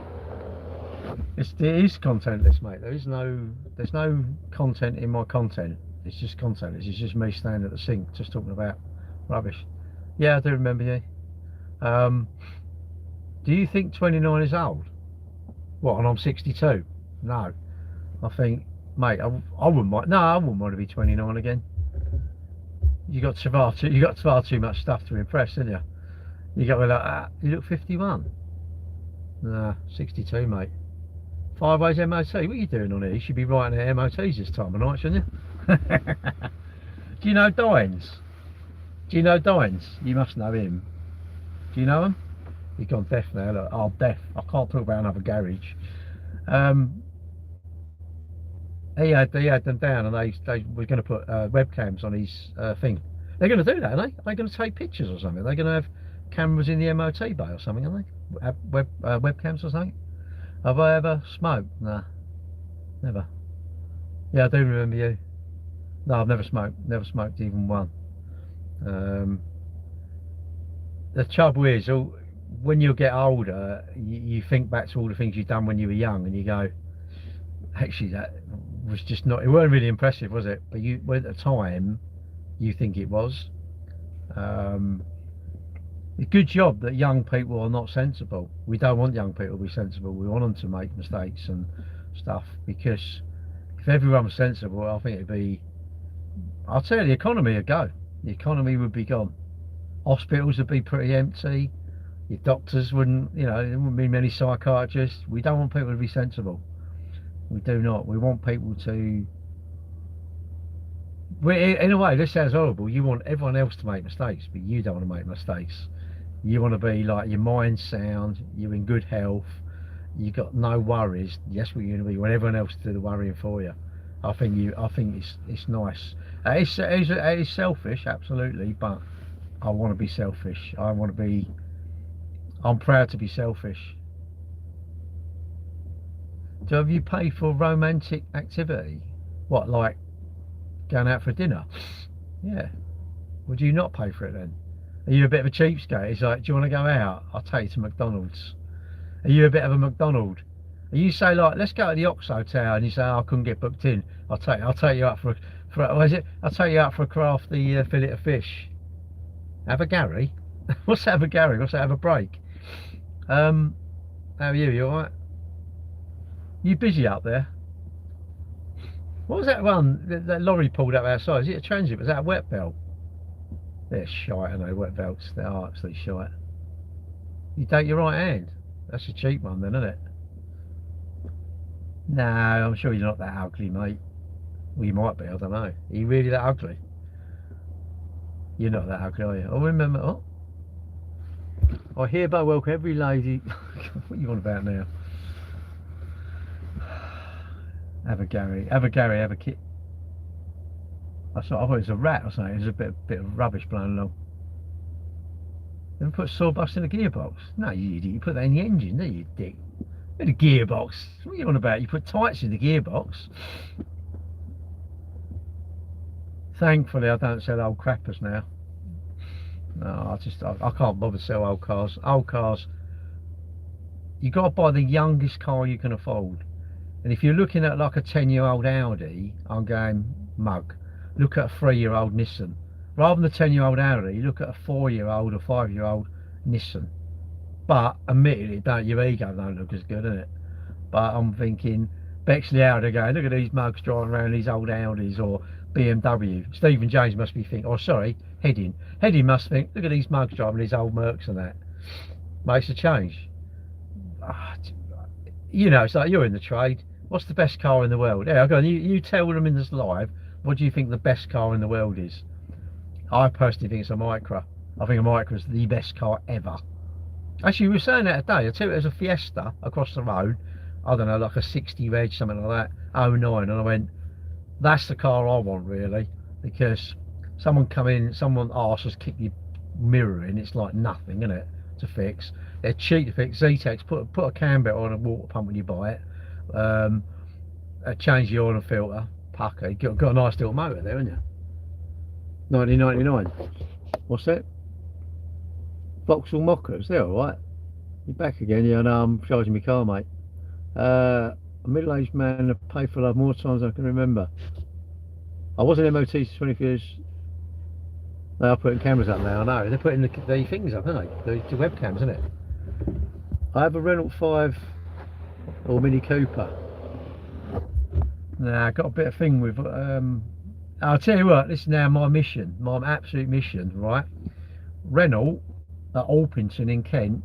It is contentless, mate. There's no content in my content. It's just content. It's just me standing at the sink, just talking about rubbish. Yeah, I do remember you. Do you think 29 is old? What? And I'm 62. No. I think, mate, I wouldn't mind. No, I wouldn't want to be 29 again. You got far too much stuff to impress, didn't you? You got to be like, ah, you look 51. Nah, 62, mate. 5 ways MOT. What are you doing on here? You should be writing at MOTs this time of night, shouldn't you? Do you know Dines? Do you know Dines? You must know him. Do you know him? He's gone deaf now. Look, oh, deaf. I can't talk about another garage. He had them down, and they were going to put webcams on his thing. They're going to do that, aren't they? They're going to take pictures or something. They're going to have cameras in the MOT bay or something, aren't they? Have webcams or something. Have I ever smoked? Nah, never. Yeah, I do remember you. No, I've never smoked. Never smoked even one. The trouble is, when you get older, you think back to all the things you've done when you were young, and you go, actually, that was just not. It weren't really impressive, was it? But at the time, you think it was. A good job that young people are not sensible. We don't want young people to be sensible. We want them to make mistakes and stuff, because if everyone was sensible, I think it'd be I'll tell you, the economy would go. The economy would be gone. Hospitals would be pretty empty. Your doctors wouldn't, you know, there wouldn't be many psychiatrists. We don't want people to be sensible. We do not. We want people to. In a way, this sounds horrible. You want everyone else to make mistakes, but you don't want to make mistakes. You want to be like, your mind's sound, you're in good health, you got no worries. That's what you're going to be. When everyone else do the worrying for you. I think it's nice. It is selfish, absolutely, but I want to be selfish. I'm proud to be selfish. So have you paid for romantic activity? What, like going out for dinner? Yeah. Would you not pay for it then? Are you a bit of a cheapskate? It's like, do you want to go out? I'll take you to McDonald's. Are you a bit of a McDonald? You say like, let's go to the Ox Hotel, and you say, oh, I couldn't get booked in. I'll take you out for what is it? I'll take you out for a crafty fillet of fish. Have a Gary? What's that, have a Gary? What's that, have a break? How are you? You alright? You busy up there? What was that one that lorry pulled up outside? Is it a transit? Was that a wet belt? They're shite, I know, wet belts. They're absolutely shite. You take your right hand. That's a cheap one then, isn't it? No, I'm sure you're not that ugly, mate. Well, you might be, I don't know. Are you really that ugly? You're not that ugly, are you? I remember, I hereby welcome every lady. What are you on about now? Have a Gary, have a kit. I thought it was a rat or something. There's a bit of rubbish blown along. Never put sawdust in the gearbox? No, you idiot. You put that in the engine, don't you dick? In the gearbox? What are you on about? You put tights in the gearbox. Thankfully, I don't sell old crappers now. No, I can't bother to sell old cars. Old cars, you got to buy the youngest car you can afford. And if you're looking at like a 10-year-old Audi, I'm going mug. Look at a 3-year-old Nissan. Rather than a 10-year-old Audi, look at a 4-year-old or 5-year-old Nissan. But admittedly, your ego don't look as good, doesn't it? But I'm thinking, Bexley Audi going, look at these mugs driving around these old Audis or BMW. Stephen James must be thinking, oh sorry, Heading must think, look at these mugs driving these old Mercs and that. Makes a change. You know, it's like you're in the trade. What's the best car in the world? Yeah, go on, you tell them in this live, what do you think the best car in the world is? I personally think it's a Micra. I think a Micra is the best car ever. Actually, we were saying that today. I tell you, there's a Fiesta across the road. I don't know, like a 60 reg, something like that, 09. And I went, that's the car I want, really. Because someone asked us, kick your mirror in. It's like nothing, isn't it, to fix. They're cheap to fix. Zetec, put a cam belt on a water pump when you buy it. Change the oil and filter. Pucker. You've got a nice little motor there, haven't you? 1999. What's that? Vauxhall Mockers, they're alright. You're back again, yeah, no, I'm charging my car, mate. A middle-aged man that paid for love more times than I can remember. I was in MOT for 20 years. They are putting cameras up now, I know. They're putting the things up, aren't they? The webcams, isn't it? I have a Renault 5 or Mini Cooper. Now, I've got a bit of thing with... I'll tell you what, this is now my mission, my absolute mission, right? Renault at Alpington in Kent.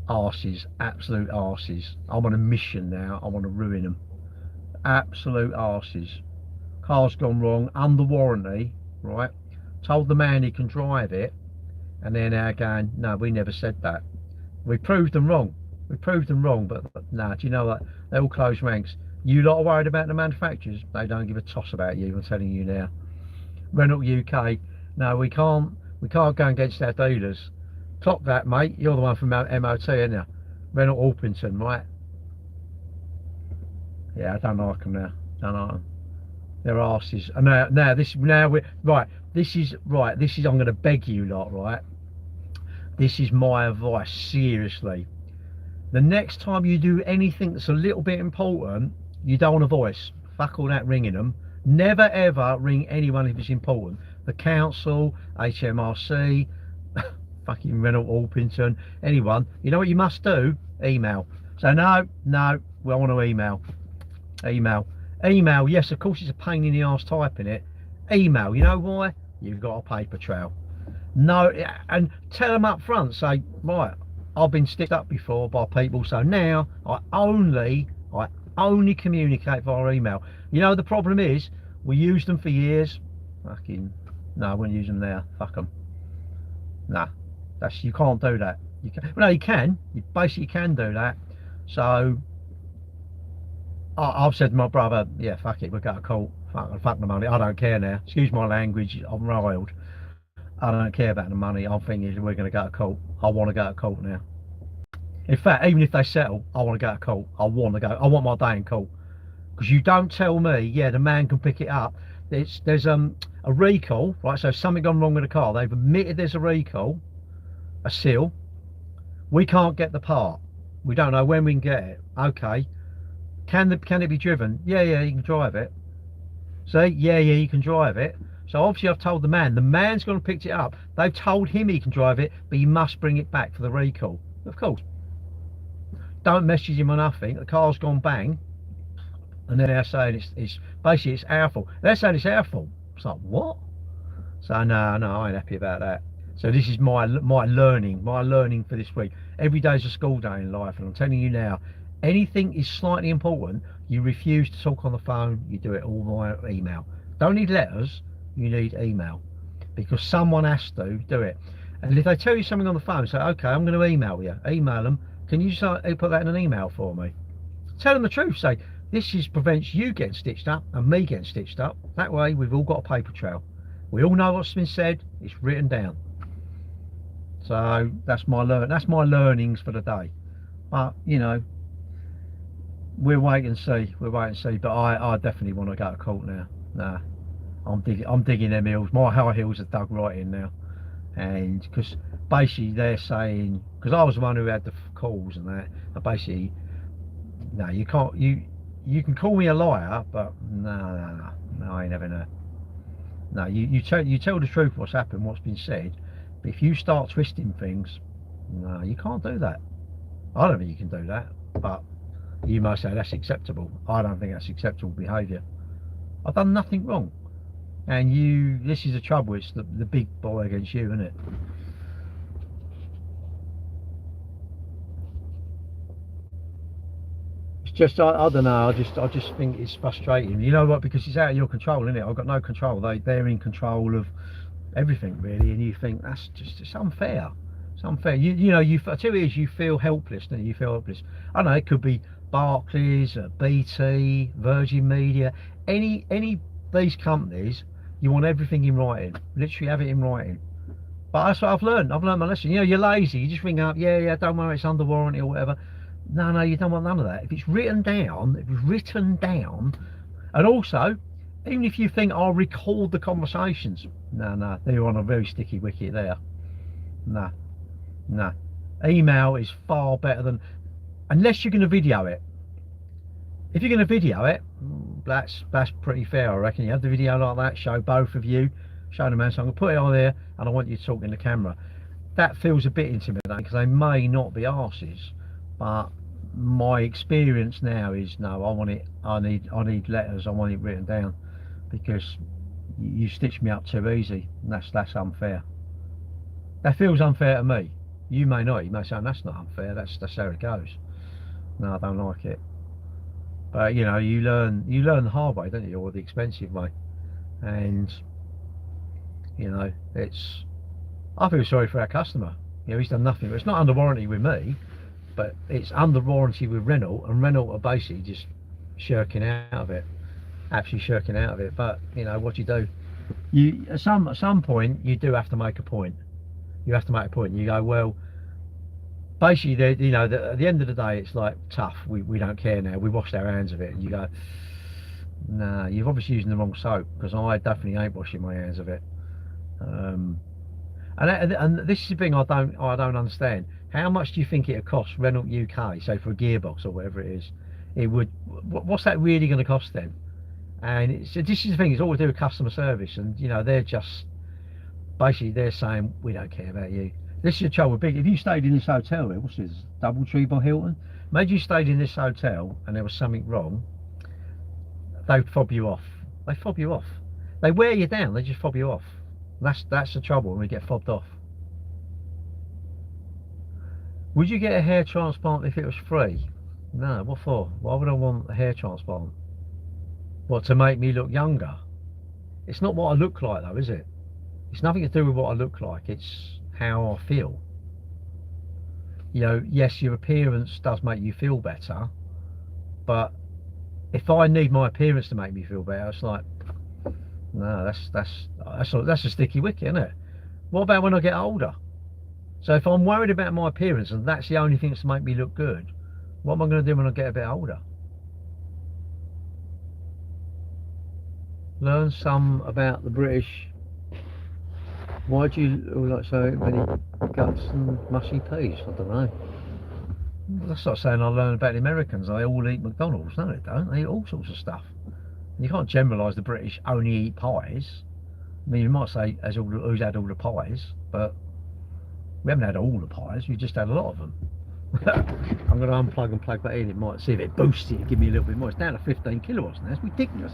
Arses, absolute arses. I'm on a mission now. I want to ruin them. Absolute arses. Car's gone wrong, under warranty, right? Told the man he can drive it, and they're now going, no, we never said that. We proved them wrong. We proved them wrong, but no, do you know what? They all close ranks. You lot are worried about the manufacturers. They don't give a toss about you, I'm telling you now. Renault UK, no, we can't go against our dealers. Clock that, mate. You're the one from MOT, aren't you? Renault Alpington, right? Yeah, I don't like them now. Don't like them. They're arses. And this is I'm going to beg you lot, right? This is my advice, seriously. The next time you do anything that's a little bit important, you don't want a voice. Fuck all that ringing them. Never ever ring anyone if it's important. The council, HMRC, fucking Renault Alpington, anyone. You know what you must do? Email. So no, we want to email. Email, yes, of course it's a pain in the arse typing it. Email, you know why? You've got a paper trail. No, and tell them up front, say, right, I've been sticked up before by people, so now I only communicate via email. You know, the problem is, we used them for years. Fucking, no, I wouldn't use them now. Fuck them. Nah, you can't do that. You can, well, no, you can. You basically can do that. So, I've said to my brother, yeah, fuck it, we'll go to court. Fuck the money. I don't care now. Excuse my language. I'm riled. I don't care about the money. I'm thinking we're going to go to court. I want to go to court now. In fact, even if they settle, I want to go to court. I want to go. I want my day in court. Because you don't tell me, yeah, the man can pick it up. There's a recall, right? So something gone wrong with the car. They've admitted there's a recall, a seal. We can't get the part. We don't know when we can get it. Okay. Can it be driven? Yeah, you can drive it. See, yeah, you can drive it. So obviously I've told the man's gone and picked it up. They've told him he can drive it, but he must bring it back for the recall. Of course. Don't message him or nothing. The car's gone bang. And then they're saying it's basically it's our fault. They're saying it's our fault. It's like, what? So no, I ain't happy about that. So this is my learning for this week. Every day's a school day in life, and I'm telling you now, anything is slightly important, you refuse to talk on the phone, you do it all via email. Don't need letters, you need email. Because someone has to do it. And if they tell you something on the phone, say, okay, I'm going to email you. Email them. Can you put that in an email for me? Tell them the truth. Say, this prevents you getting stitched up and me getting stitched up. That way, we've all got a paper trail. We all know what's been said. It's written down. So that's my learnings for the day. But you know, we'll wait and see. But I definitely want to go to court now. Nah, I'm digging them heels. My high heels are dug right in now. And because basically they're saying, because I was the one who had the calls and that, and basically, no, you can't. You can call me a liar, but no, I ain't having that. No, you tell the truth, what's happened, what's been said. But if you start twisting things, no, you can't do that. I don't think you can do that, but you might say that's acceptable. I don't think that's acceptable behaviour. I've done nothing wrong, and this is the trouble. It's the big boy against you, isn't it? It's just I don't know. I just think it's frustrating. You know what? Because it's out of your control, isn't it? I've got no control. They're in control of everything really, and you think it's unfair. It's unfair. You know, I tell you, you feel helpless, don't you? You feel helpless. I don't know, it could be Barclays, BT, Virgin Media, any these companies. You want everything in writing. Literally have it in writing. But that's what I've learned. I've learned my lesson. You know, you're lazy. You just ring up, yeah, don't worry, it's under warranty or whatever. No, you don't want none of that. If it's written down, and also, even if you think I'll record the conversations, no, they're on a very sticky wicket there. No. Email is far better than, unless you're going to video it. If you're going to video it, that's pretty fair, I reckon. You have the video like that, show both of you, show the man. So I'm going to put it on there, and I want you to talk in the camera. That feels a bit intimidating because they may not be arses, but my experience now is no. I need letters. I want it written down, because you stitch me up too easy, and that's unfair. That feels unfair to me. You may not. You may say that's not unfair. That's how it goes. No, I don't like it. But you know, you learn the hard way, don't you, or the expensive way. And you know, I feel sorry for our customer. You know, he's done nothing. It's not under warranty with me, but it's under warranty with Renault, and Renault are basically just shirking out of it, absolutely shirking out of it. But you know what you do, at some point you do have to make a point. You have to make a point. You go, well, basically, you know, at the end of the day, it's like tough. We don't care now. We washed our hands of it, and you go, nah, you've obviously using the wrong soap, because I definitely ain't washing my hands of it. And this is the thing I don't understand. How much do you think it'll cost Renault UK, say for a gearbox or whatever it is? What's that really going to cost then? And this is the thing. It's all to do with customer service, and you know, they're just basically they're saying we don't care about you. This is the trouble with big. If you stayed in this hotel here, what's this, DoubleTree by Hilton? Imagine you stayed in this hotel and there was something wrong. they fob you off. They fob you off. They wear you down. They just fob you off. That's the trouble when we get fobbed off. Would you get a hair transplant if it was free? No. What for? Why would I want a hair transplant? What, to make me look younger? It's not what I look like though, is it? It's nothing to do with what I look like. It's how I feel. You know, yes, your appearance does make you feel better, but if I need my appearance to make me feel better, it's like, no, that's a sticky wicket, isn't it? What about when I get older? So if I'm worried about my appearance and that's the only thing that's to make me look good, what am I going to do when I get a bit older? Learn some about the British. Why do you like so many guts and mushy peas? I don't know. That's like saying I learn about the Americans. They all eat McDonald's. No, they don't. They eat all sorts of stuff. You can't generalise the British only eat pies. I mean, you might say who's had all the pies, but we haven't had all the pies. We've just had a lot of them. I'm going to unplug and plug that in. It might see if it boosts it. Give me a little bit more. It's down to 15 kilowatts now. It's ridiculous.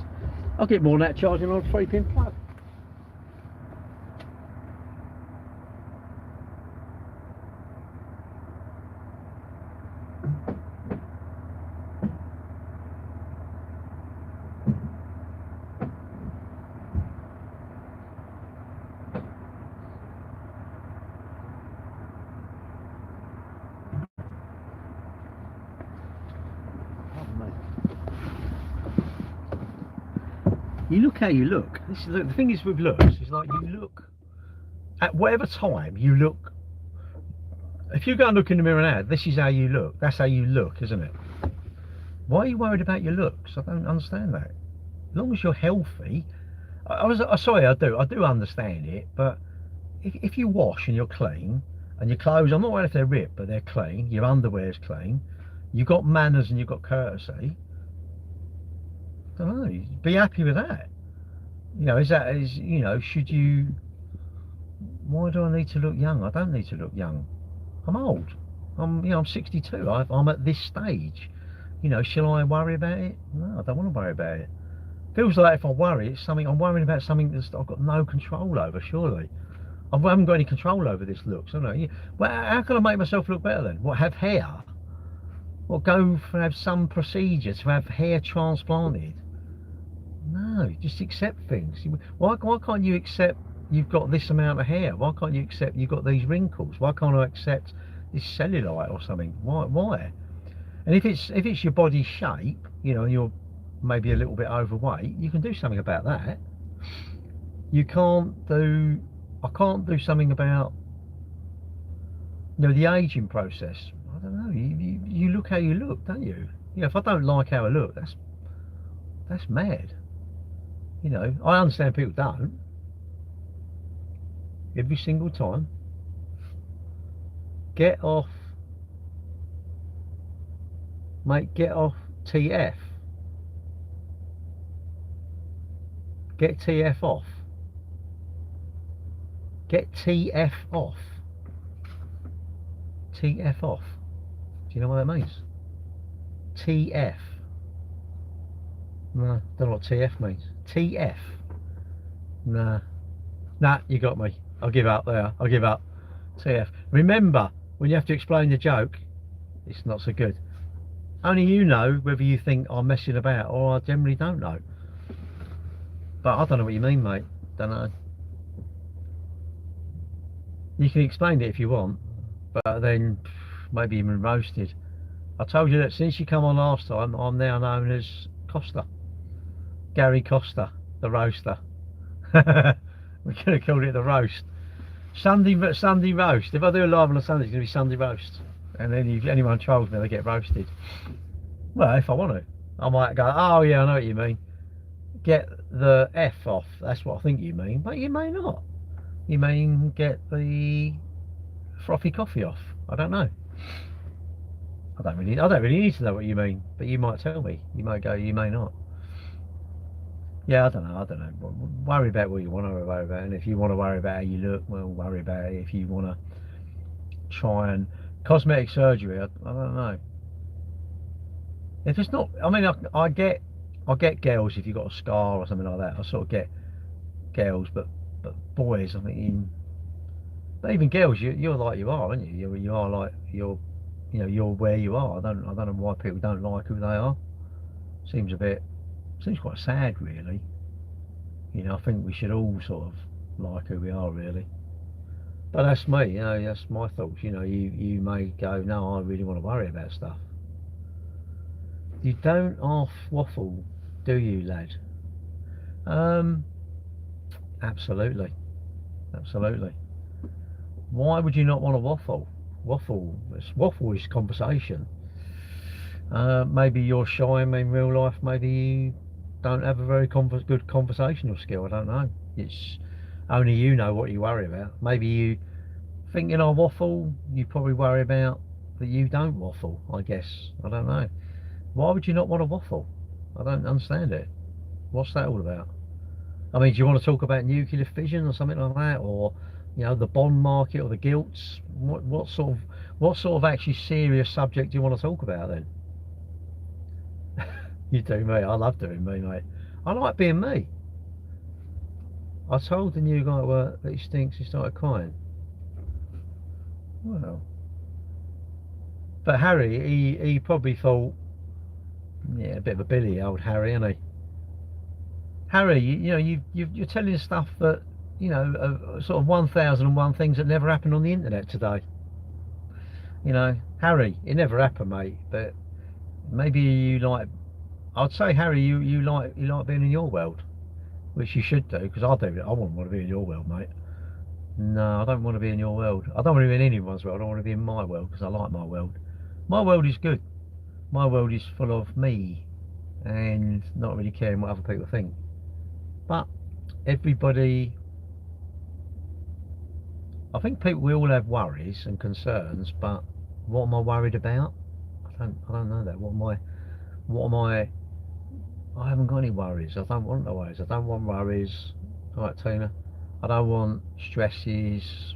I'll get more than that charging on a 3-pin plug. You look how you look. This is the thing is with looks. It's like you look at whatever time you look. If you go and look in the mirror now, this is how you look. That's how you look, isn't it? Why are you worried about your looks? I don't understand that. As long as you're healthy, sorry, I do understand it. But if you wash and you're clean, and your clothes, I'm not worried if they're ripped, but they're clean. Your underwear's clean. You've got manners and you've got courtesy. I don't know, be happy with that. You know, should you, why do I need to look young? I don't need to look young. I'm old. I'm 62. I'm at this stage. You know, shall I worry about it? No, I don't want to worry about it. Feels like if I worry, it's something I'm worrying about, something that I've got no control over. Surely, I haven't got any control over this looks. I don't know. Well, how can I make myself look better then? What, have hair? Or go for have some procedure to have hair transplanted? No, just accept things. Why can't you accept you've got this amount of hair? Why can't you accept you've got these wrinkles? Why can't I accept this cellulite or something? Why? And if it's your body shape, you know, and you're maybe a little bit overweight, you can do something about that. I can't do something about, you know, the aging process. I don't know. You look how you look, don't you? You know, if I don't like how I look, that's mad. You know, I understand people don't. Every single time. Get off, mate, get off TF. Get TF off. Get TF off. TF off. Do you know what that means? TF. No, don't know what TF means. TF. Nah, you got me. I'll give up there. I'll give up. TF. Remember, when you have to explain the joke, it's not so good. Only you know whether you think I'm messing about, or I generally don't know. But I don't know what you mean, mate. Don't know. You can explain it if you want, but then maybe even roasted. I told you that since you come on last time, I'm now known as Costa. Gary Costa, the roaster. We could have called it the roast. Sunday roast. If I do a live on a Sunday, it's going to be Sunday roast. And then if anyone trolls me, they get roasted. Well, if I want to, I might go, oh yeah, I know what you mean. Get the F off. That's what I think you mean, but you may not. You may get the frothy coffee off. I don't know. I don't really need to know what you mean, but you might tell me. You might go, you may not. Yeah, I don't know. Worry about what you want to worry about, and if you want to worry about how you look, well, worry about it. If you want to try and cosmetic surgery, I don't know. If it's not, I mean, I get I get girls if you've got a scar or something like that. I sort of get girls, but boys, I mean, but even girls, you're like you are, aren't you? You are like you're where you are. I don't know why people don't like who they are. Seems quite sad, really. I think we should all sort of like who we are, really. But that's me, that's my thoughts. You may go, no, I really want to worry about stuff. You don't half waffle, do you, lad? Um, absolutely, absolutely. Why would you not want to waffle? Waffle is conversation. Maybe you're shy in real life. Maybe you don't have a very good conversational skill. I don't know. It's only you know what you worry about. Maybe you thinking I waffle. You probably worry about that you don't waffle. I guess I don't know. Why would you not want to waffle? I don't understand it. What's that all about? I mean, do you want to talk about nuclear fission or something like that, or the bond market or the gilts? What sort of actually serious subject do you want to talk about then? You do me. I love doing me, mate. I like being me. I told the new guy at work that he stinks. He started crying. Well, but Harry, he probably thought, yeah, a bit of a Billy, old Harry, isn't he? Harry, you're telling stuff that sort of 1001 things that never happened on the internet today. Harry, it never happened, mate. But maybe you like. I'd say, Harry, you like being in your world, which you should do, because I do. I wouldn't want to be in your world, mate. No, I don't want to be in your world. I don't want to be in anyone's world. I want to be in my world because I like my world. My world is good. My world is full of me and not really caring what other people think. But everybody, I think we all have worries and concerns, but what am I worried about? I don't know that. What am I haven't got any worries. I don't want no worries. I don't want worries. Right, Tina? I don't want stresses.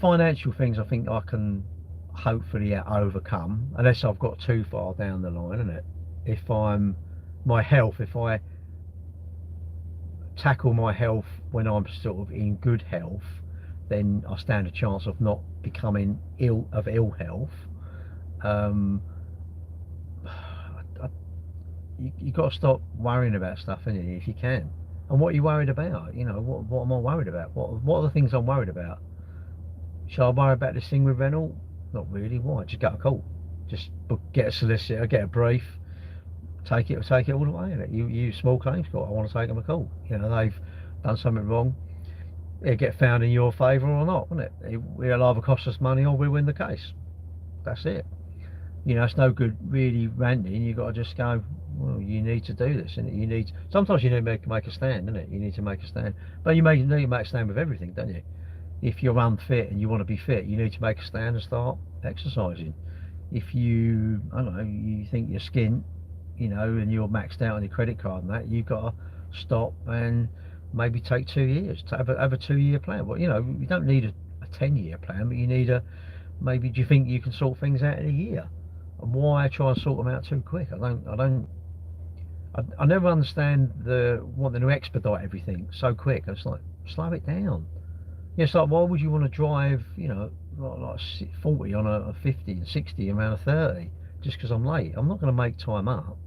Financial things I think I can hopefully overcome, unless I've got too far down the line, isn't it? If I tackle my health when I'm sort of in good health, then I stand a chance of not becoming ill health. You got to stop worrying about stuff, innit, if you can. And what are you worried about? What am I worried about? What are the things I'm worried about? Shall I worry about this thing with Renault? Not really. Why? Just get a call. Just get a solicitor, get a brief, take it all the way. Innit? You small claims court. I want to take them a call. They've done something wrong. It'll get found in your favour or not, won't it? It'll either cost us money or we'll win the case. That's it. It's no good really ranting. You've got to just go, well, you need to do this, and sometimes you need to make a stand, innit? You need to make a stand, but you need to make a stand with everything, don't you? If you're unfit and you want to be fit, you need to make a stand and start exercising. If you, I don't know, you think you're skint, and you're maxed out on your credit card and that, you've got to stop and maybe take 2 years to have a 2-year plan. Well, you don't need a 10-year plan, but you need maybe. Do you think you can sort things out in a year? And why try and sort them out too quick? I never understand wanting to expedite everything so quick. It's like, slow it down. It's like, why would you want to drive, like 40 on a 50 and 60 around a 30 just because I'm late? I'm not going to make time up.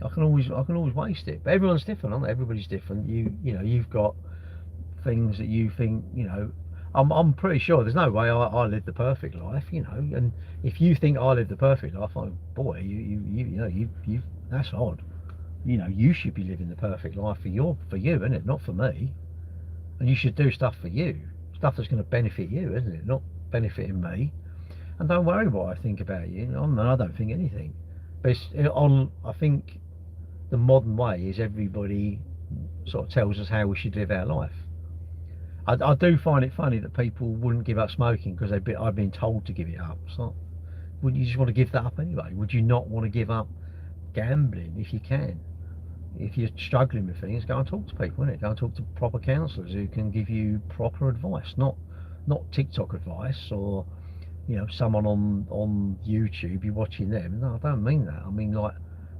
I can always waste it. But everyone's different, aren't they? Everybody's different. You've got things that you think, I'm pretty sure there's no way I live the perfect life, and if you think I live the perfect life, boy, you that's odd. You should be living the perfect life for you, isn't it? Not for me. And you should do stuff for you, stuff that's going to benefit you, isn't it? Not benefiting me. And don't worry what I think about you. I don't think anything. But I think the modern way is everybody sort of tells us how we should live our life. I do find it funny that people wouldn't give up smoking because I've been told to give it up. So, wouldn't you just want to give that up anyway? Would you not want to give up gambling if you can? If you're struggling with things, go and talk to people, innit? Go and talk to proper counsellors who can give you proper advice, not TikTok advice or someone on YouTube. You're watching them. No, I don't mean that. I mean, like,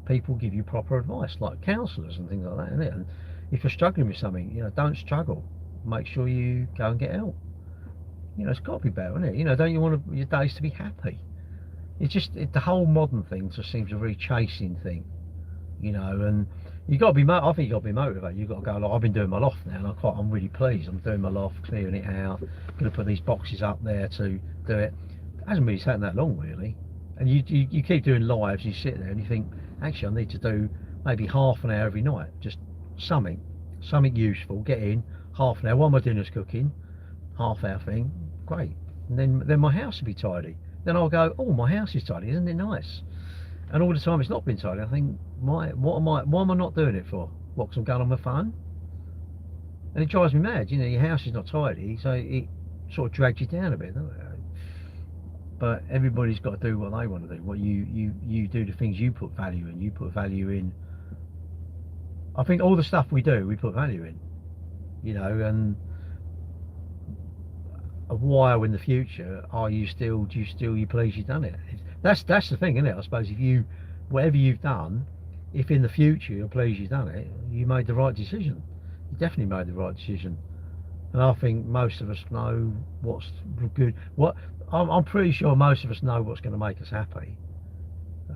people give you proper advice, like counsellors and things like that, isn't it? And if you're struggling with something, you know, don't struggle. Make sure you go and get help. You know, it's got to be better, isn't it? You know, don't you want your days to be happy? It's just the whole modern thing just seems a very chasing thing, you know. And you got to be. I think you got to be motivated. You got to go. Like, I've been doing my loft now, and I'm really pleased. I'm doing my loft, clearing it out. Going to put these boxes up there to do it. It hasn't really taken that long, really. And you keep doing lives. You sit there and you think, actually, I need to do maybe half an hour every night, just something useful. Get in half an hour while my dinner's cooking, half hour thing. Great. And then my house will be tidy. Then I'll go, oh, my house is tidy, isn't it nice? And all the time it's not been tidy. I think, why am I not doing it for? What, 'cause I'm going on my phone? And it drives me mad. You know, your house is not tidy, so it sort of drags you down a bit, doesn't it? But everybody's got to do what they want to do. What you do the things you put value in. You put value in. I think all the stuff we do, we put value in. You know, and a while in the future, do you pleased you've done it? That's the thing, isn't it? I suppose whatever you've done, if in the future you're pleased you've done it, you made the right decision. You definitely made the right decision. And I think most of us know what's good. I'm pretty sure most of us know what's going to make us happy.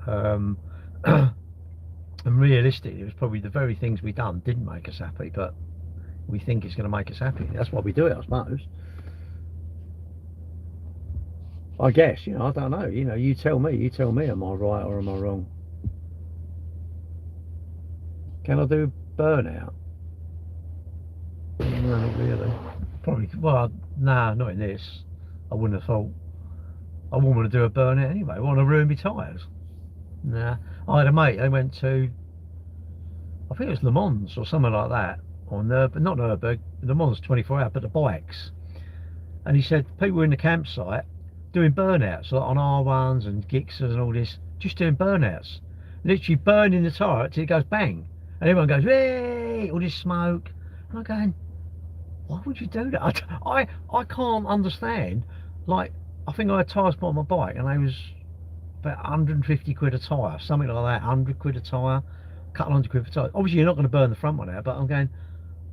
And realistically, it was probably the very things we done didn't make us happy, but we think it's going to make us happy. That's why we do it, I suppose. I guess, you know, I don't know. You know, you tell me, am I right or am I wrong? Can I do burnout? No, not really. Probably, well, nah, not in this. I wouldn't have thought. I wouldn't want to do a burnout anyway. I want to ruin my tyres. Nah. I had a mate, they went to, I think it was Le Mans or something like that, or not Nürburgring, Le Mans 24 hour, but the bikes. And he said people were in the campsite doing burnouts, like on R1s and Gixxers and all this, just doing burnouts. Literally burning the tyre till it goes bang. And everyone goes, hey, all this smoke. And I'm going, why would you do that? I can't understand. Like, I think I had tyres put on my bike and they was about 150 quid a tyre, something like that, 100 quid a tyre, a couple hundred quid for tyre. Obviously you're not going to burn the front one out, but I'm going,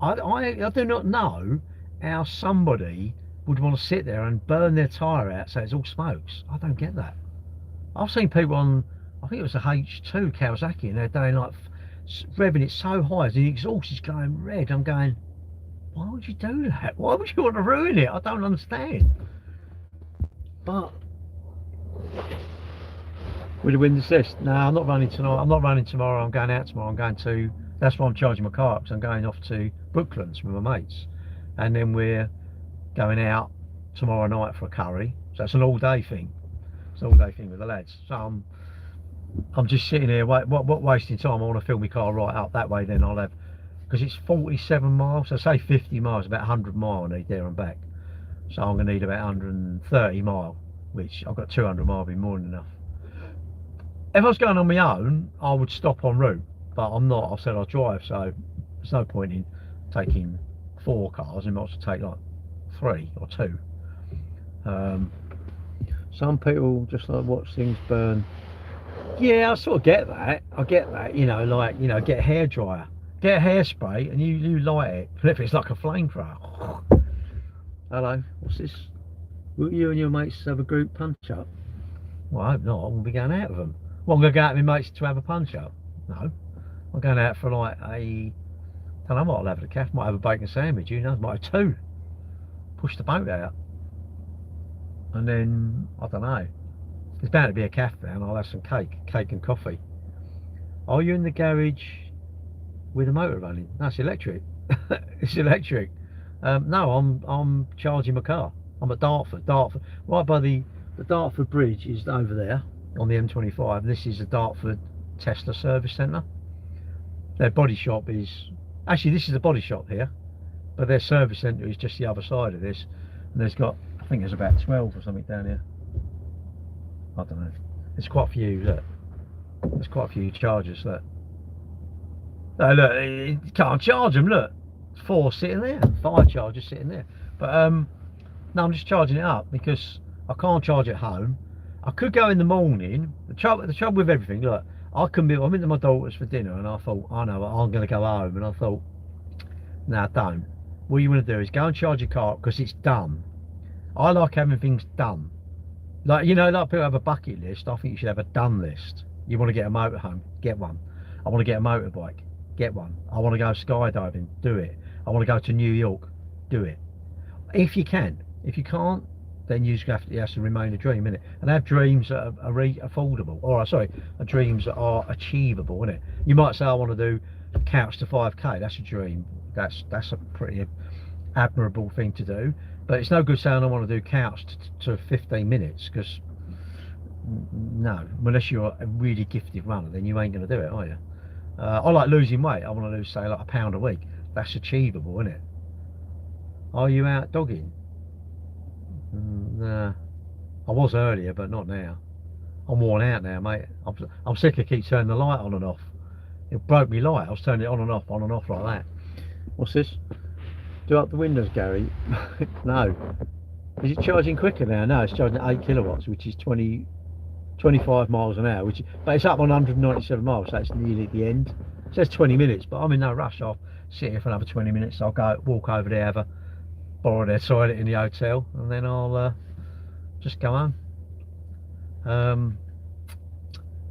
I do not know how somebody would want to sit there and burn their tyre out so it's all smokes. I don't get that. I've seen people on, I think it was a H2 Kawasaki, and they're doing like revving it so high, the exhaust is going red. I'm going, why would you do that? Why would you want to ruin it? I don't understand. But with the wind assist, no, I'm not running tonight. I'm not running tomorrow. I'm going out tomorrow. I'm going to, that's why I'm charging my car up, because I'm going off to Brooklands with my mates, and then we're going out tomorrow night for a curry. So that's an all-day thing. It's an all-day thing with the lads. So I'm just sitting here, what wasting time. I want to fill my car right up. That way then I'll have, because it's 47 miles, so say 50 miles, about 100 mile I need there and back. So I'm going to need about 130 mile, which I've got 200 mile, be more than enough. If I was going on my own, I would stop en route, but I'm not. I said I'll drive, so there's no point in taking 4 cars. I might as well take like 3 or 2. Some people just like watch things burn. Yeah, I sort of get that. I get that, you know, like, you know, get a hairdryer, get a hairspray, and you light it. Flip it, it's like a flamethrower. Hello, what's this? Will you and your mates have a group punch up? Well, I hope not. I'm going to be going out with them. Well, I'm going to go out with my mates to have a punch up. No, I'm going out for like I don't know what I'll have at a cafe. Might have a bacon sandwich, you know, might have 2. Push the boat out. And then, I don't know. There's bound to be a cafe there, and I'll have some cake and coffee. Are you in the garage with a motor running? No, it's electric. It's electric. No, I'm charging my car. I'm at Dartford. Right by the Dartford Bridge is over there on the M25. This is the Dartford Tesla service centre. Their body shop is, actually this is the body shop here, but their service centre is just the other side of this. And there's got, I think there's about 12 or something down here. I don't know. There's quite a few, look. There's quite a few chargers, look. Oh, look, you can't charge them, look. 4 sitting there, 5 chargers sitting there. But no, I'm just charging it up because I can't charge at home. I could go in the morning. The trouble with everything, look, I can be. I'm into my daughter's for dinner, and I thought, I know, I'm going to go home, and I thought, no, don't. What you want to do is go and charge your car because it's done. I like having things done. Like, you know, like people have a bucket list. I think you should have a done list. You want to get a motorhome, get one. I want to get a motorbike, get one. I want to go skydiving, do it. I want to go to New York, do it. If you can. If you can't, then you just it has to remain a dream, innit? And have dreams that are affordable. Or sorry, dreams that are achievable, innit? You might say, I want to do couch to 5k. That's a dream. That's a pretty admirable thing to do. But it's no good saying I want to do couch to 15 minutes, because no, unless you're a really gifted runner, then you ain't going to do it, are you? I like losing weight. I want to lose, say, like £1 a week. That's achievable, isn't it? Are you out dogging? Nah, I was earlier, but not now. I'm worn out now, mate. I'm sick of keep turning the light on and off. It broke me light. I was turning it on and off like that. What's this? Do up the windows, Gary. No. Is it charging quicker now? No, it's charging at 8 kilowatts, which is 25 miles an hour. But it's up on 197 miles, so it's nearly at the end. It says 20 minutes, but I'm in no rush. I'll sit here for another 20 minutes. I'll go walk over there, borrow their toilet in the hotel, and then I'll just go home.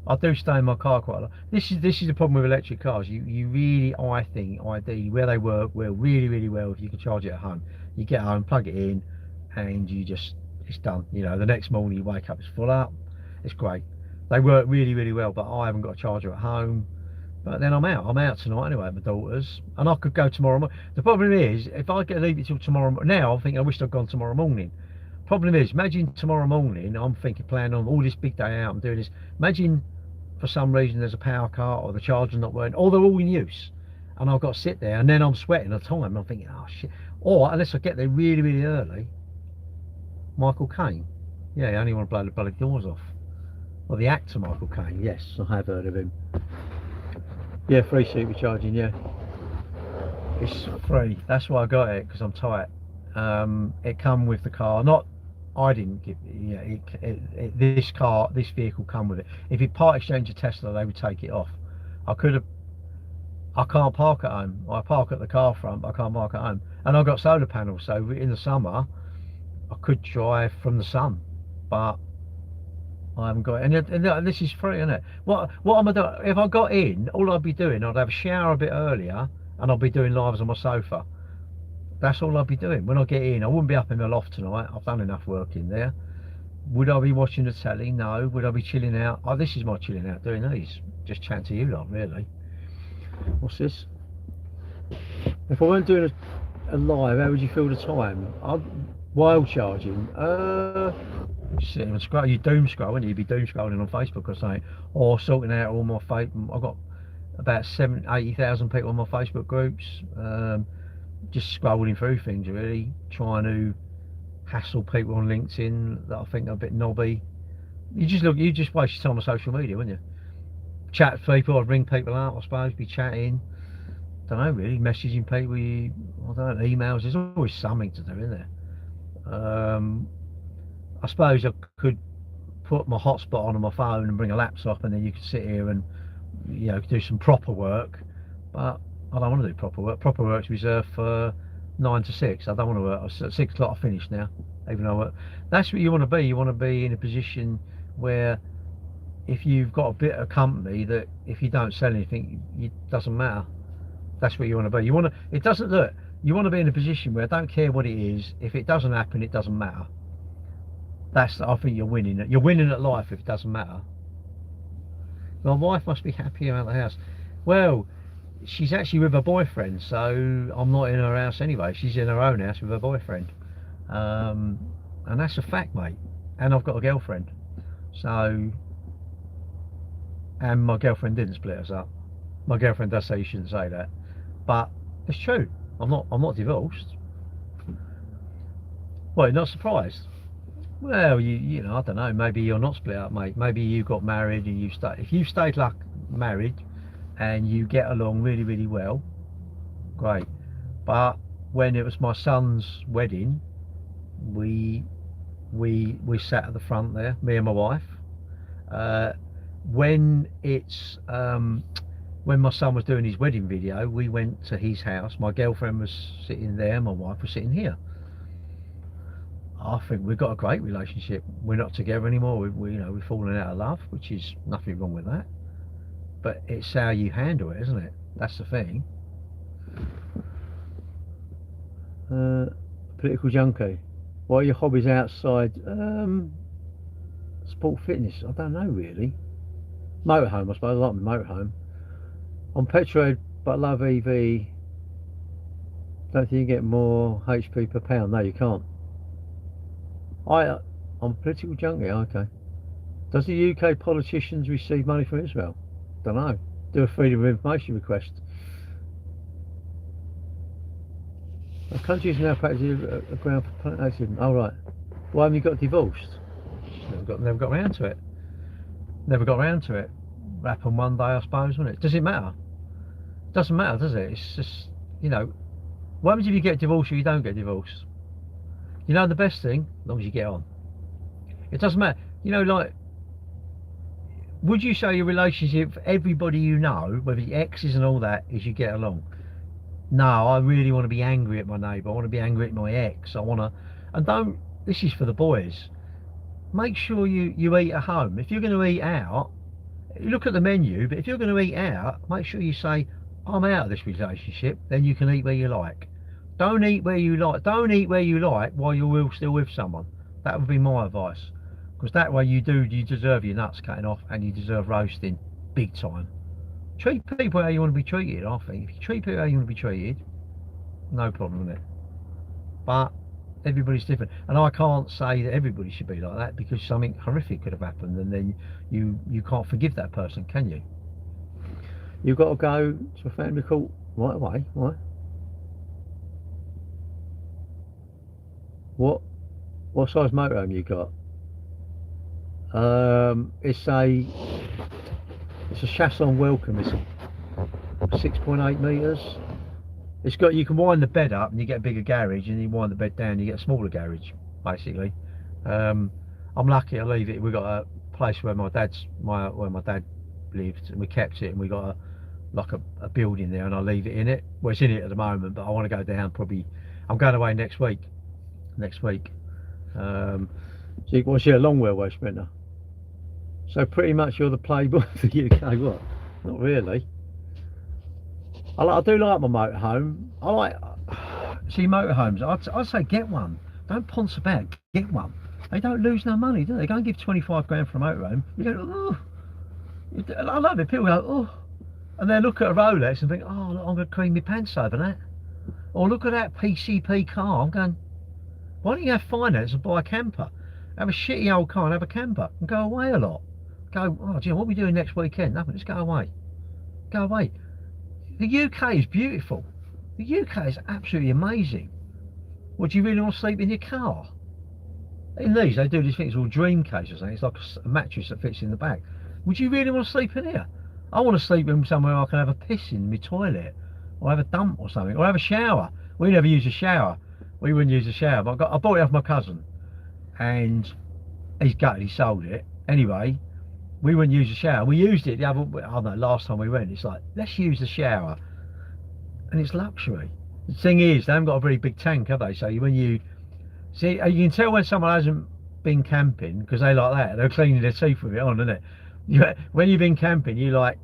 I do stay in my car quite a lot. This is the problem with electric cars. You really, I think, ideally, where they work really, really well if you can charge it at home. You get home, plug it in, and it's done. You know, the next morning you wake up, it's full up. It's great. They work really, really well, but I haven't got a charger at home. But then I'm out tonight anyway at my daughter's, and I could go tomorrow morning. The problem is, if I leave it till tomorrow, now I'm thinking I wish I'd gone tomorrow morning. Problem is, imagine tomorrow morning, I'm thinking, planning on all this big day out, I'm doing this. Imagine for some reason there's a power car or the charger's not working, or they're all in use, and I've got to sit there, and then I'm sweating at the time, and I'm thinking, oh shit. Or unless I get there really, really early, Michael Caine. Yeah, I only want to blow the bloody doors off. Well, the actor Michael Caine, yes, I have heard of him. Yeah, free supercharging, yeah. It's free. That's why I got it, because I'm tight. It come with the car. Not, I didn't give. Yeah, this vehicle come with it. If you part exchange a Tesla, they would take it off. I can't park at home. I park at the car front, but I can't park at home. And I've got solar panels, so in the summer, I could drive from the sun, but I haven't got it. And this is free, isn't it? What am I doing? If I got in, all I'd be doing, I'd have a shower a bit earlier, and I'd be doing lives on my sofa. That's all I'd be doing. When I get in, I wouldn't be up in the loft tonight. I've done enough work in there. Would I be watching the telly? No. Would I be chilling out? Oh, this is my chilling out, doing these. Just chatting to you lot, really. What's this? If I weren't doing a live, how would you feel the time? While charging, sitting and scroll. You doom scrolling. You'd be doom scrolling on Facebook or something, or sorting out all my I've got about 80,000 people on my Facebook groups. Just scrolling through things, really, trying to hassle people on LinkedIn that I think are a bit knobby. You just waste your time on social media, wouldn't you? Chat to people, I'd ring people up, I suppose, be chatting. Don't know, really, messaging people. I don't know, emails. There's always something to do, isn't there? I suppose I could put my hotspot on my phone and bring a laptop, and then you could sit here and, you know, do some proper work. But I don't want to do proper work. Proper work's reserved for 9 to 6. I don't want to work. At 6 o'clock I finish now, even though I work. That's what you want to be. You want to be in a position where if you've got a bit of company that if you don't sell anything, it doesn't matter. That's what you want to be. You want to. It doesn't look. You want to be in a position where I don't care what it is. If it doesn't happen, it doesn't matter. I think you're winning. You're winning at life if it doesn't matter. My wife must be happy around the house. Well, she's actually with her boyfriend, so I'm not in her house anyway. She's in her own house with her boyfriend, and that's a fact, mate. And I've got a girlfriend, so, and my girlfriend didn't split us up. My girlfriend does say you shouldn't say that, but it's true. I'm not divorced. Well, you're not surprised. Well, you know, I don't know. Maybe you're not split up, mate. Maybe you got married and you stayed. If you stayed married and you get along really, really well, great. But when it was my son's wedding, we sat at the front there, me and my wife. when it's when my son was doing his wedding video, we went to his house. My girlfriend was sitting there, my wife was sitting here. I think we've got a great relationship. We're not together anymore. We you know, we've fallen out of love, which is nothing wrong with that. But it's how you handle it, isn't it? That's the thing. Political junkie. What are your hobbies outside? Sport, fitness. I don't know really. Motorhome, I suppose. I like my motorhome. I'm petrol, but I love EV. Don't think you get more HP per pound. No, you can't. I'm a political junkie. Okay. Does the UK politicians receive money from Israel? Don't know. Do a freedom of information request. The country is now practically a ground for plantation. Oh right. Why haven't you got divorced? Never got around to it. Never got around to it. Happened one day, I suppose, wouldn't it? Does it matter? Doesn't matter, does it? It's just, you know, what happens if you get divorced or you don't get divorced? You know, the best thing, as long as you get on. It doesn't matter. You know, like, would you say your relationship, everybody you know, whether your exes and all that, is you get along? No, I really want to be angry at my neighbour. I want to be angry at my ex. I want to, and don't, this is for the boys. Make sure you eat at home. If you're going to eat out, you look at the menu, but if you're going to eat out, make sure you say, I'm out of this relationship, then you can eat where you like. Don't eat where you like. Don't eat where you like while you're still with someone. That would be my advice. Because that way you deserve your nuts cutting off, and you deserve roasting big time. Treat people how you want to be treated, I think. If you treat people how you want to be treated, no problem with it. But everybody's different. And I can't say that everybody should be like that, because something horrific could have happened, and then you can't forgive that person, can you? You've got to go to a family court right away. Why? What size motorhome you got? It's a Chasson Welcome. It's 6.8 meters. It's got, you can wind the bed up and you get a bigger garage, and you wind the bed down, you get a smaller garage, basically. I'm lucky. I leave it. We got a place where my dad lived, and we kept it, and we got a building there, and I leave it in it. Well, it's in it at the moment, but I want to go down probably. I'm going away next week. So what's your long wear sprinter? So pretty much you're the playboy for the UK. What? Not really. I do like my motorhome. I like, see, motorhomes, I'd say get one. Don't ponce about, get one. They don't lose no money, do they? Go and give 25 grand for a motorhome. You go, oh. I love it. People go, oh. And they look at a Rolex and think, oh, look, I'm going to cream my pants over that. Or look at that PCP car. I'm going, why don't you have finance and buy a camper? Have a shitty old car and have a camper and go away a lot. Go, oh, do you know what are we doing next weekend? Nothing, just go away. Go away. The UK is beautiful. The UK is absolutely amazing. Would you really want to sleep in your car? In these, they do these things called dream case or something. It's like a mattress that fits in the back. Would you really want to sleep in here? I want to sleep in somewhere I can have a piss in my toilet, or have a dump or something, or have a shower. We never use a shower. We wouldn't use a shower, but I bought it off my cousin, and he's gutted, he sold it. Anyway, we wouldn't use a shower. We used it the other, I don't know, last time we went. It's like, let's use the shower, and it's luxury. The thing is, they haven't got a very big tank, have they? So when you see, you can tell when someone hasn't been camping, because they like that. They're cleaning their teeth with it on, isn't it? When you've been camping, you're like,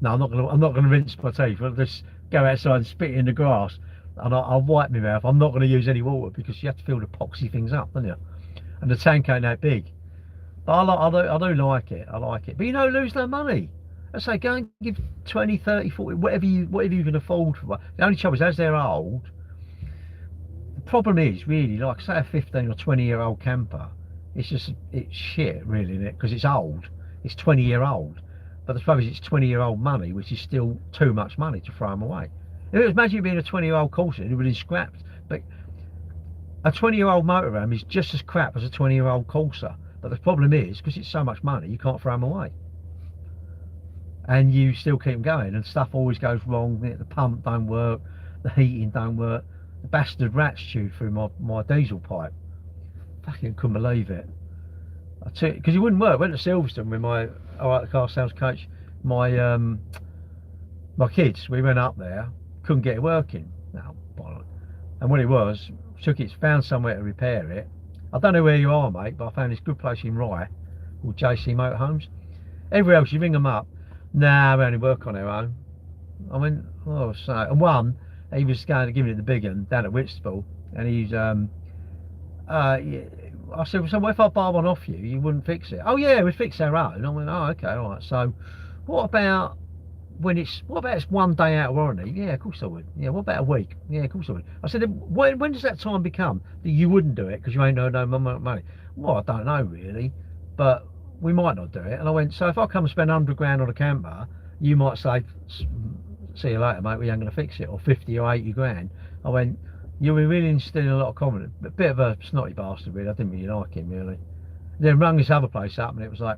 no, I'm not gonna rinse my teeth. I'll just go outside and spit in the grass, and I'll wipe my mouth. I'm not going to use any water, because you have to fill the epoxy things up, don't you? And the tank ain't that big. But I do like it. I like it. But you know, lose no money. I say, go and give 20, 30, 40, whatever you can afford for one. The only trouble is, as they're old, the problem is really, like say a 15 or 20-year-old camper, it's shit really, isn't it? Because it's old. It's 20-year-old. But the trouble is, it's 20-year-old money, which is still too much money to throw them away. If it was, imagine being a 20-year-old Corsa, it would have been scrapped. But a 20-year-old motorhome is just as crap as a 20-year-old Corsa. But the problem is, because it's so much money, you can't throw them away. And you still keep them going, and stuff always goes wrong. The pump don't work, the heating don't work. The bastard rats chewed through my diesel pipe. Fucking couldn't believe it. I took because it wouldn't work. I went to Silverstone with my the car sales coach, my my kids. We went up there, couldn't get it working. No, bollocks. And what it was, took it, found somewhere to repair it. I don't know where you are, mate, but I found this good place in Rye called JC Motorhomes. Everywhere else, you ring them up, nah, we only work on our own. I went, oh, so, and one, he was going to give it the big one down at Whitstable, and he's, yeah, I said, so what if I buy one off you, you wouldn't fix it? Oh yeah, we'd fix our own. I went, oh, okay, all right. So, what about it's 1 day out of warranty? Yeah, of course I would. Yeah, what about a week? Yeah, of course I would. I said, when does that time become that you wouldn't do it because you ain't no money? Well, I don't know really, but we might not do it. And I went, so if I come and spend 100 grand on a camper, you might say, see you later, mate, we ain't going to fix it, or 50 or 80 grand. I went, you were really instilling a lot of confidence. A bit of a snotty bastard, really. I didn't really like him, really. Then rang this other place up, and it was like,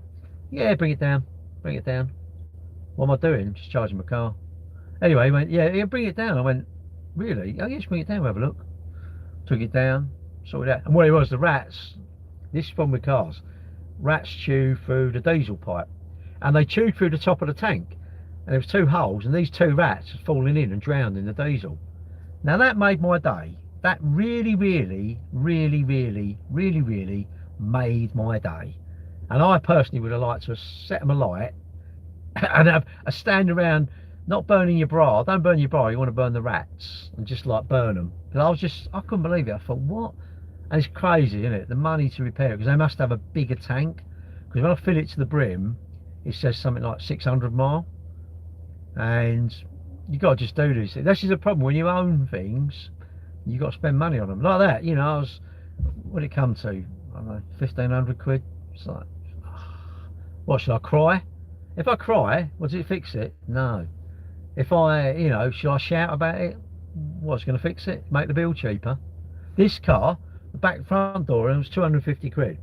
yeah, bring it down, bring it down. What am I doing? Just charging my car. Anyway, he went, yeah, bring it down. I went, really? Oh, yes, bring it down, we'll have a look. Took it down, sorted it out. And what it was, the rats, this is from with cars, rats chew through the diesel pipe. And they chewed through the top of the tank. And there was 2 holes, and these 2 rats had fallen in and drowned in the diesel. Now that made my day. That really, really, really, really, really, really made my day. And I personally would have liked to have set them alight and have a stand around, not burning your bra. Don't burn your bra, you want to burn the rats and just like burn them. Because I couldn't believe it. I thought, what? And it's crazy, isn't it? The money to repair it, because they must have a bigger tank. Because when I fill it to the brim, it says something like 600 mile. And you got to just do this. This is a problem when you own things. You got to spend money on them like that. You know, what did it come to? I don't know, 1,500 quid. It's like, what, should I cry? If I cry, does it fix it? No. If I, you know, should I shout about it? What's going to fix it? Make the bill cheaper. This car, the back front door handle was 250 quid.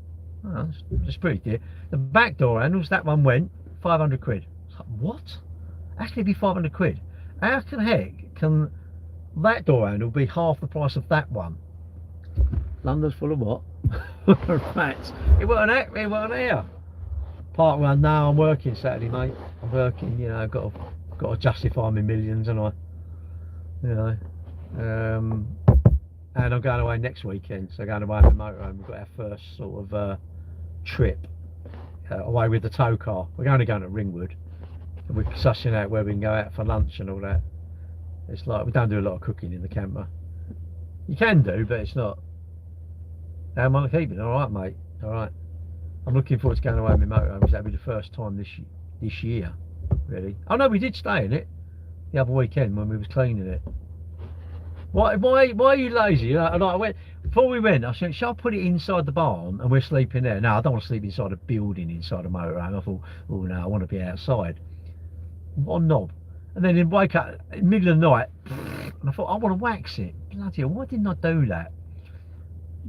Oh, that's pretty dear. The back door handles, that one went 500 quid. It's like, what? That's going to be 500 quid. How the heck can that door handle be half the price of that one? London's full of what? Rats. It wasn't here. Part one, now I'm working Saturday, mate. I'm working, you know, got to justify my millions, and you know. And I'm going away next weekend, so going away on the motorhome. We've got our first sort of trip away with the tow car. We're only going to Ringwood. And we're sussing out where we can go out for lunch and all that. It's like, we don't do a lot of cooking in the camper. You can do, but it's not. How am I keeping? All right, mate. All right. I'm looking forward to going away with my motorhome, because that'll be the first time this year, really. Oh no, we did stay in it the other weekend when we was cleaning it. Why are you lazy? You know, and I went, before we went, I said, shall I put it inside the barn and we're sleeping there? No, I don't want to sleep inside a building inside a motorhome. I thought, oh no, I want to be outside. What a knob. And then he'd wake up in the middle of the night, and I thought, I want to wax it. Bloody hell, why didn't I do that?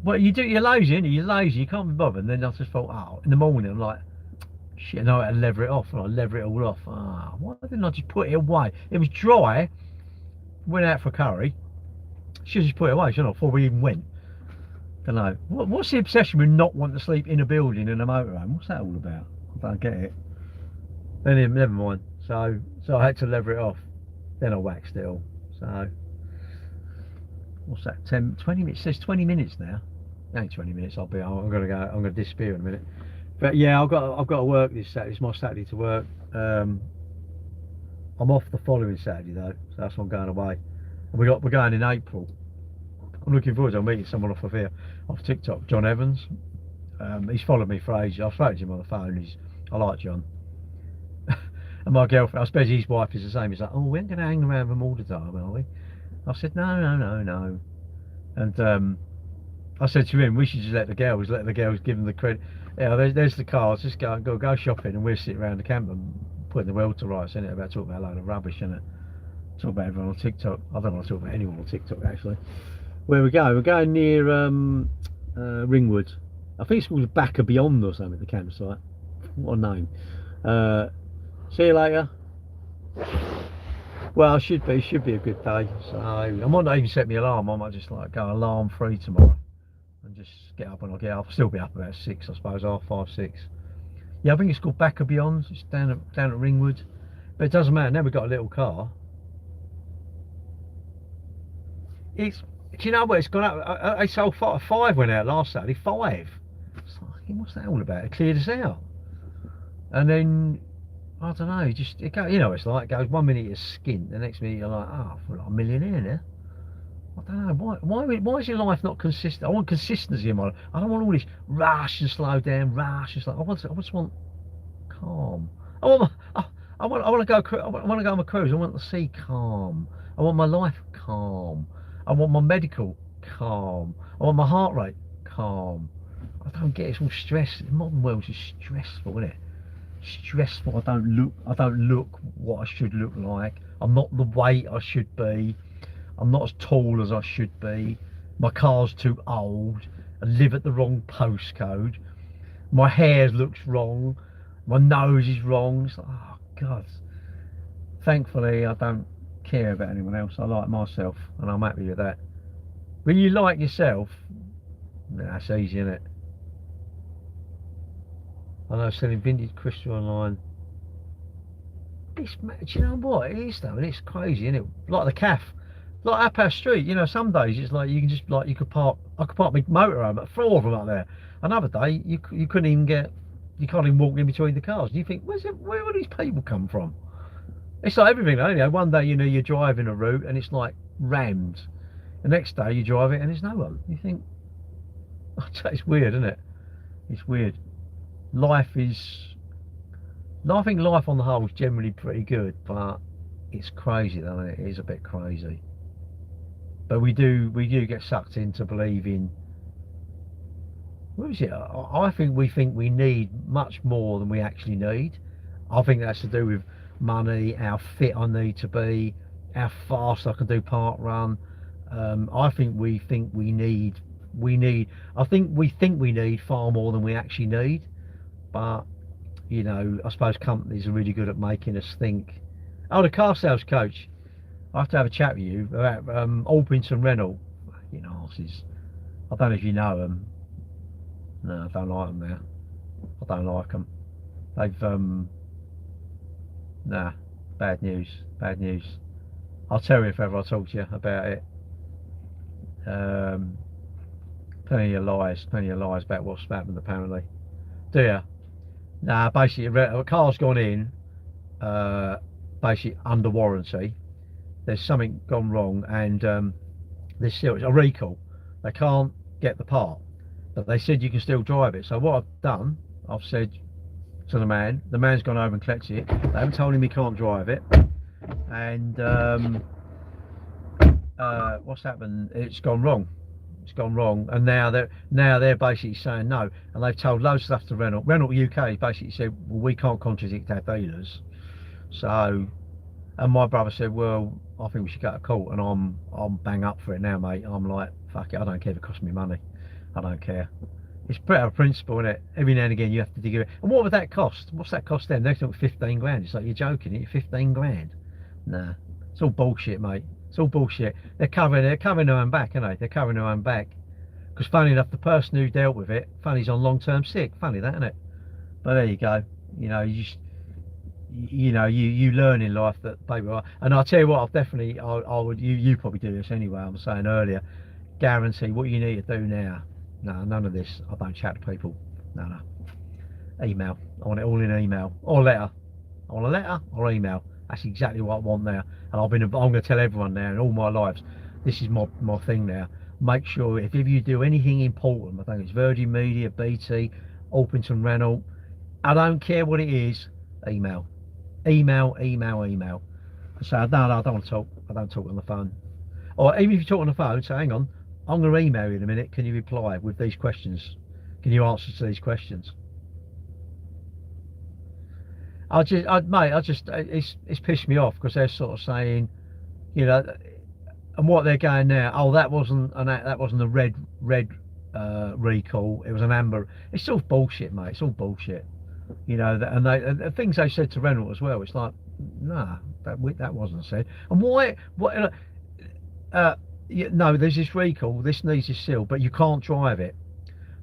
Well, you're lazy, aren't you? You're lazy, you can't be bothered. And then I just thought, oh, in the morning, I'm like, shit, I know how to lever it off. And I lever it all off. Ah, why didn't I just put it away? It was dry, went out for curry. Should just put it away, shouldn't I, before we even went? Don't know. What's the obsession with not wanting to sleep in a building in a motorhome? What's that all about? I don't get it. Anyway, never mind. So I had to lever it off. Then I waxed it all. So, what's that? 20 minutes? It says 20 minutes now. It ain't 20 minutes. I'm gonna go. I'm gonna disappear in a minute. But yeah, I've got to work this Saturday. It's my Saturday to work. I'm off the following Saturday though, so that's when I'm going away. And we're going in April. I'm looking forward to meeting someone off of here, off TikTok, John Evans. He's followed me for ages. I've spoken to him on the phone. I like John. And my girlfriend, I suppose his wife is the same. He's like, oh, we ain't going to hang around with them all the time, are we? I said, no. And I said to him, we should just let the girls give them the credit. Yeah, there's the cars. Just go shopping, and we'll sit around the camp and putting the world to rights, innit? About talking about a load of rubbish, innit? Talk about everyone on TikTok. I don't want to talk about anyone on TikTok actually. Where we go? We're going near Ringwood. I think it's called Backer Beyond or something. The campsite. What a name. See you later. Well, it should be a good day. So I might not even set my alarm. I might just like go alarm free tomorrow and just get up when I get up. I'll still be up about 6, I suppose, half 5, 6. Yeah, I think it's called Backer Beyond. It's down at Ringwood. But it doesn't matter, now we've got a little car. Do you know what, it's gone up, they sold 5 went out last Saturday, 5. It's like, what's that all about? It cleared us out. And then, I don't know, it goes, you know, it's like, it goes 1 minute you're skint, the next minute you're like, oh, I feel like a millionaire now. I don't know, why is your life not consistent? I want consistency in my life. I don't want all this rush and slow down, rush and slow. I just want calm. I want to go on a cruise. I want the sea calm. I want my life calm. I want my medical calm. I want my heart rate calm. I don't get it. It's all stress. The modern world is stressful, isn't it? Stressful. I don't look what I should look like. I'm not the weight I should be. I'm not as tall as I should be. My car's too old. I live at the wrong postcode. My hair looks wrong. My nose is wrong. It's like, oh God. Thankfully, I don't care about anyone else. I like myself, and I'm happy with that. When you like yourself, that's easy, isn't it? I know, selling vintage crystal online. Do you know what? It is though, and it's crazy, isn't it? Like the calf. Like up our street, you know, some days it's like you can just I could park my motorhome, but 4 of them up there. Another day you couldn't even you can't even walk in between the cars. And you think, where all these people come from? It's like everything, you know. One day, you know, you're driving a route and it's like rammed. The next day you drive it and there's no one. You think, it's weird, isn't it? It's weird. I think life on the whole is generally pretty good, but it's crazy though, isn't it? It is a bit crazy. But we do get sucked into believing. What is it? I think we need much more than we actually need. I think that's to do with money, how fit I need to be, how fast I can do park run. I think we need far more than we actually need. But you know, I suppose companies are really good at making us think. Oh, the car sales coach. I have to have a chat with you about Alpington Renault. You know, horses. I don't know if you know them. No, I don't like them now. I don't like them. They've nah, bad news. Bad news. I'll tell you if ever I talk to you about it. Plenty of lies about what's happened apparently. Do ya? Nah, basically a car's gone in, basically under warranty. There's something gone wrong, and there's still a recall. They can't get the part, but they said you can still drive it. So what I've done, I've said to the man's gone over and collected it. They haven't told him he can't drive it, and what's happened? It's gone wrong. It's gone wrong, and now they're basically saying no, and they've told loads of stuff to Renault. Renault UK basically said, well, we can't contradict our dealers. So, and my brother said, well, I think we should go to court, and I'm bang up for it now, mate. I'm like, fuck it, I don't care if it costs me money. I don't care. It's pretty a principle, isn't it? Every now and again you have to dig it. And what would that cost? What's that cost them? They're talking 15 grand. It's like, you're joking, it's 15 grand. Nah, it's all bullshit, mate. It's all bullshit. They're covering their own back, aren't they? They're covering their own back. Because funny enough, the person who dealt with it, funny's on long-term sick. Funny that, isn't it? But there you go. You know, you learn in life that people are. And I'll tell you what, I would. You probably do this anyway. I was saying earlier, guarantee what you need to do now. No, none of this. I don't chat to people. No. Email. I want it all in email or letter. I want a letter or email. That's exactly what I want now. And I'm going to tell everyone now in all my lives, this is my thing now. Make sure if you do anything important, I think it's Virgin Media, BT, Alpington Renault, I don't care what it is, email. Email. So no, I don't want to talk. I don't talk on the phone. Or even if you talk on the phone, say, hang on, I'm going to email you in a minute. Can you reply with these questions? Can you answer to these questions? It's pissed me off because they're sort of saying, you know, and what they're going now. Oh, that wasn't a red recall. It was an amber. It's all bullshit, mate. It's all bullshit. You know, and the things they said to Renault as well. It's like, nah, that wasn't said. And why? No, there's this recall. This needs this seal, but you can't drive it.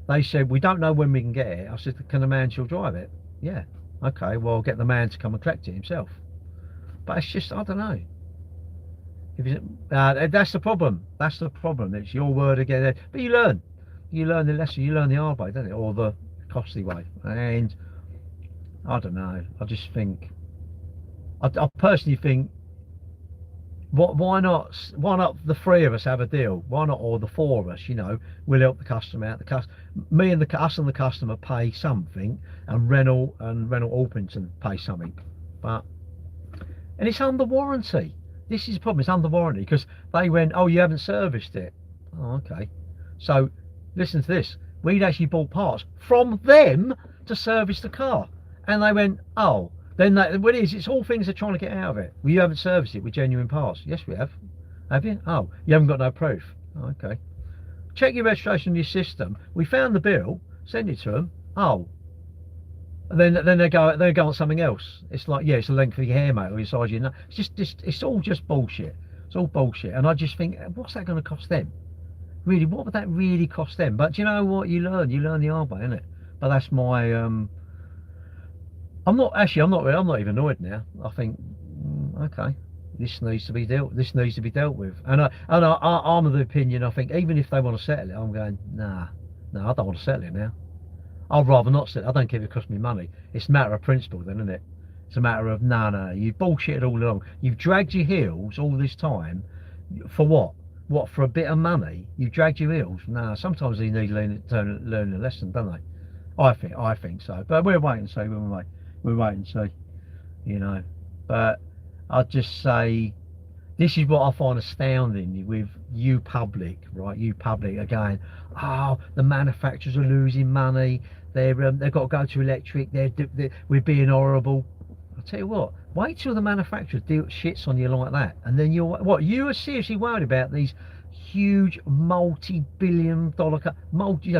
They said, we don't know when we can get it. I said, can the man still drive it? Yeah. Okay, well, get the man to come and collect it himself. But it's just, I don't know. That's the problem. That's the problem. It's your word again. But you learn. You learn the lesson. You learn the hard way, don't it? Or the costly way. And I don't know. I just think, I personally think, why not the three of us have a deal? Why not, or the four of us? You know, we'll help the customer out. Us and the customer pay something, and Renault Alpington pay something. And it's under warranty. This is the problem. It's under warranty because they went, oh, you haven't serviced it. Oh, okay. So listen to this. We'd actually bought parts from them to service the car, and they went, oh. Then what it is, it's all things they're trying to get out of it. Well, you haven't serviced it with genuine parts. Yes, we have. Have you? Oh, you haven't got no proof. Oh, okay. Check your registration in your system. We found the bill, send it to them. Oh. And then they go on something else. It's like, yeah, it's the length of your hair, mate, or your size of your nose. It's all just bullshit. It's all bullshit. And I just think, what's that going to cost them? Really, what would that really cost them? But do you know what? You learn the hard way, innit? But that's my I'm not even annoyed now. I think, okay, this needs to be dealt with. And I'm of the opinion, I think even if they want to settle it, I'm going, nah, I don't want to settle it now. I'd rather not settle it. I don't care if it costs me money. It's a matter of principle then, isn't it? It's a matter of, no, you've bullshitted all along. You've dragged your heels all this time. For what? What, for a bit of money? You've dragged your heels? Nah, sometimes they need to learn a lesson, don't they? I think so. But we'll wait and see, won't we? We'll wait and see, you know. But I'd just say, this is what I find astounding with you public, right? You public again. Oh, the manufacturers are losing money. They've got to go to electric. We're being horrible. I'll tell you what. Wait till the manufacturer shits on you like that, and then you are seriously worried about these huge multi-billion-dollar,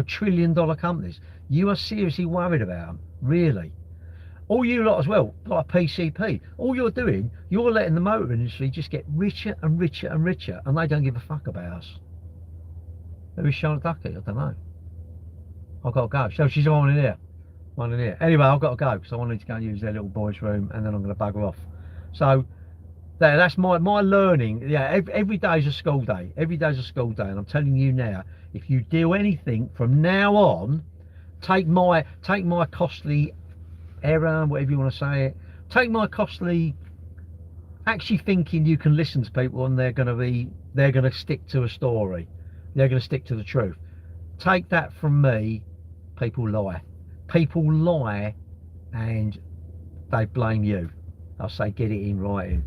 trillion-dollar companies. You are seriously worried about them, really? All you lot as well, like PCP, all you're doing, you're letting the motor industry just get richer and richer and richer, and they don't give a fuck about us. Who's Charlotte Ducky? I don't know. I've got to go. So she's on in here. Anyway, I've got to go because I wanted to go and use their little boys' room, and then I'm going to bugger off. So that's my learning. Yeah, every day's a school day. Every day's a school day, and I'm telling you now, if you do anything from now on, take my costly error, whatever you want to say it, take my costly actually thinking you can listen to people and they're going to stick to a story, they're going to stick to the truth. Take that from me. People lie and they blame you. I'll say, get it in writing.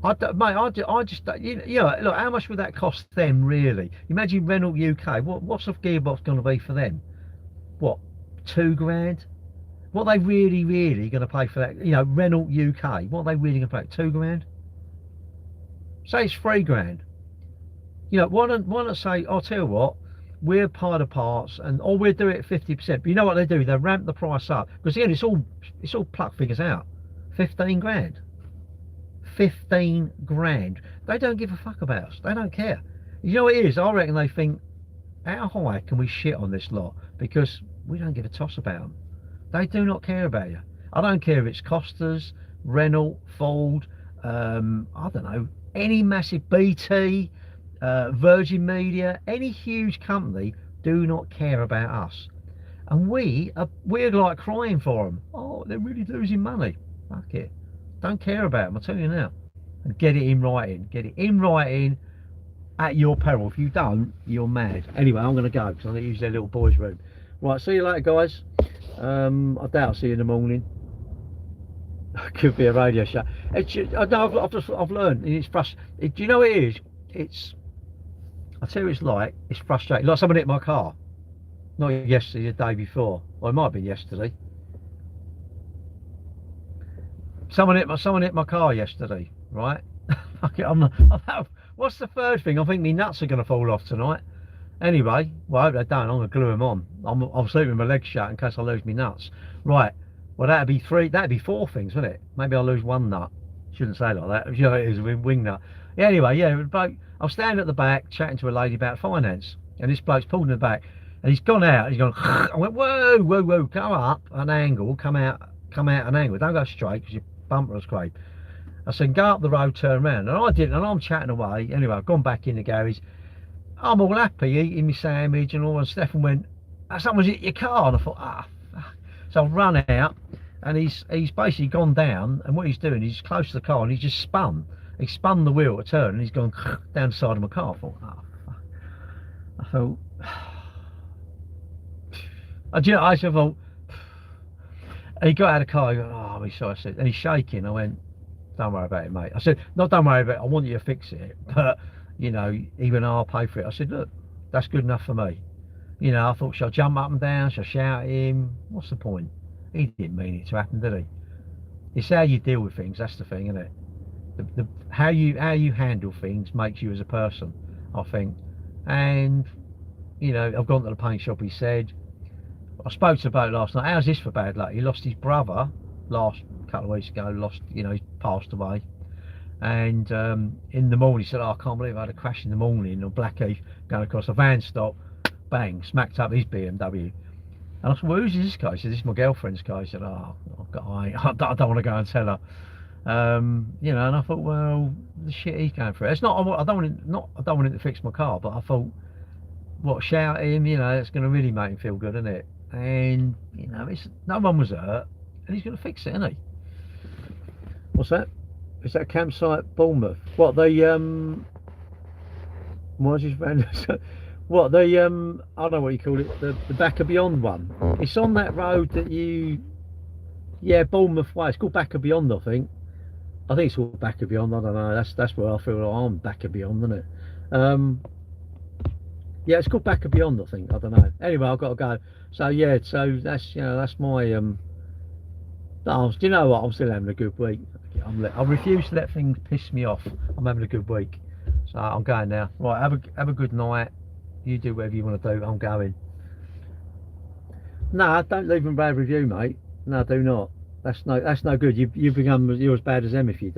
I just look, how much would that cost them, really? Imagine Renault UK, what's the gearbox going to be for them? What, £2,000? What are they really going to pay for that? You know, Renault UK, what are they really going to pay? £2,000? Say it's £3,000. You know, why don't say, I'll tell you what, we'll buy the parts, or we'll do it at 50%. But you know what they do? They ramp the price up, because again, it's all pluck figures out. 15 grand. 15 grand. They don't give a fuck about us. They don't care. You know what it is? I reckon they think, how high can we shit on this lot? Because we don't give a toss about them. They do not care about you. I don't care if it's Costas, Renault, Ford, I don't know, any massive BT, Virgin Media, any huge company do not care about us. And we're like crying for them. Oh, they're really losing money. Fuck it. Don't care about them, I'll tell you now. And get it in writing. Get it in writing at your peril. If you don't, you're mad. Anyway, I'm going to go because I'm going to use their little boys' room. Right, see you later, guys. I doubt I'll see you in the morning. Could be a radio show. I've learned. It's frustrating. Do you know what it is? I'll tell you what it's like. It's frustrating. Like someone hit my car. Not yesterday, the day before. Well, it might be yesterday. Someone hit my car yesterday, right? What's the third thing? I think my nuts are going to fall off tonight. Anyway, well, I hope they don't. I'm going to glue them on. I'm sleeping with my legs shut in case I lose my nuts. Right. Well, that'd be four things, wouldn't it? Maybe I'll lose one nut. Shouldn't say it like that. You know, it is a wing nut. Yeah, anyway, yeah. I was standing at the back chatting to a lady about finance, and this bloke's pulled in the back, and he's gone out. He's gone. I went, whoa, whoa, whoa, come up an angle, come out an angle. Don't go straight because your bumper will scrape. I said, go up the road, turn around, and I didn't. And I'm chatting away. Anyway, I've gone back in the garage. I'm all happy eating my sandwich and all. And Stefan went, someone's hit your car. And I thought, fuck. So I've run out, and he's basically gone down. And what he's doing, he's close to the car, and he's just spun. He spun the wheel to turn, and he's gone down the side of my car. I thought, fuck. I thought, I thought, and he got out of the car. He goes, oh, I'm sorry. I said, and he's shaking. I went, don't worry about it, mate. I said, no, don't worry about it. I want you to fix it, but you know, even I'll pay for it. I said, look, that's good enough for me. You know, I thought, shall I jump up and down? Shall I shout at him? What's the point? He didn't mean it to happen, did he? It's how you deal with things. That's the thing, isn't it? How you handle things makes you as a person, I think. And you know, I've gone to the paint shop. He said, I spoke to the bloke last night. How's this for bad luck? He lost his brother last couple of weeks ago. You know, he passed away. And in the morning, he said, oh, I can't believe I had a crash in the morning on Blackheath, going across a van stop, bang, smacked up his BMW. And I said, well, who's this guy? He said, this is my girlfriend's car. He said, oh, I don't want to go and tell her. You know, and I thought, well, the shit he's going through. It's not. I don't want him to fix my car, but I thought, what, shout at him? You know, it's going to really make him feel good, isn't it? And you know, no one was hurt, and he's going to fix it, isn't he? What's that? Is that campsite Bournemouth? What what's his friend? What I don't know what you call it. The Back of Beyond one. It's on that road that yeah, Bournemouth way. It's called Back of Beyond, I think. I think it's called Back of Beyond. I don't know. That's where I feel like I'm Back of Beyond, isn't it? Yeah, it's called Back of Beyond, I think. I don't know. Anyway, I've got to go. So yeah, so that's that's my do you know what? I'm still having a good week. I refuse to let things piss me off. I'm having a good week, so I'm going now. Right, have a good night. You do whatever you want to do. I'm going. No, don't leave them a bad review, mate. No, do not. That's no good. You're as bad as them if you do.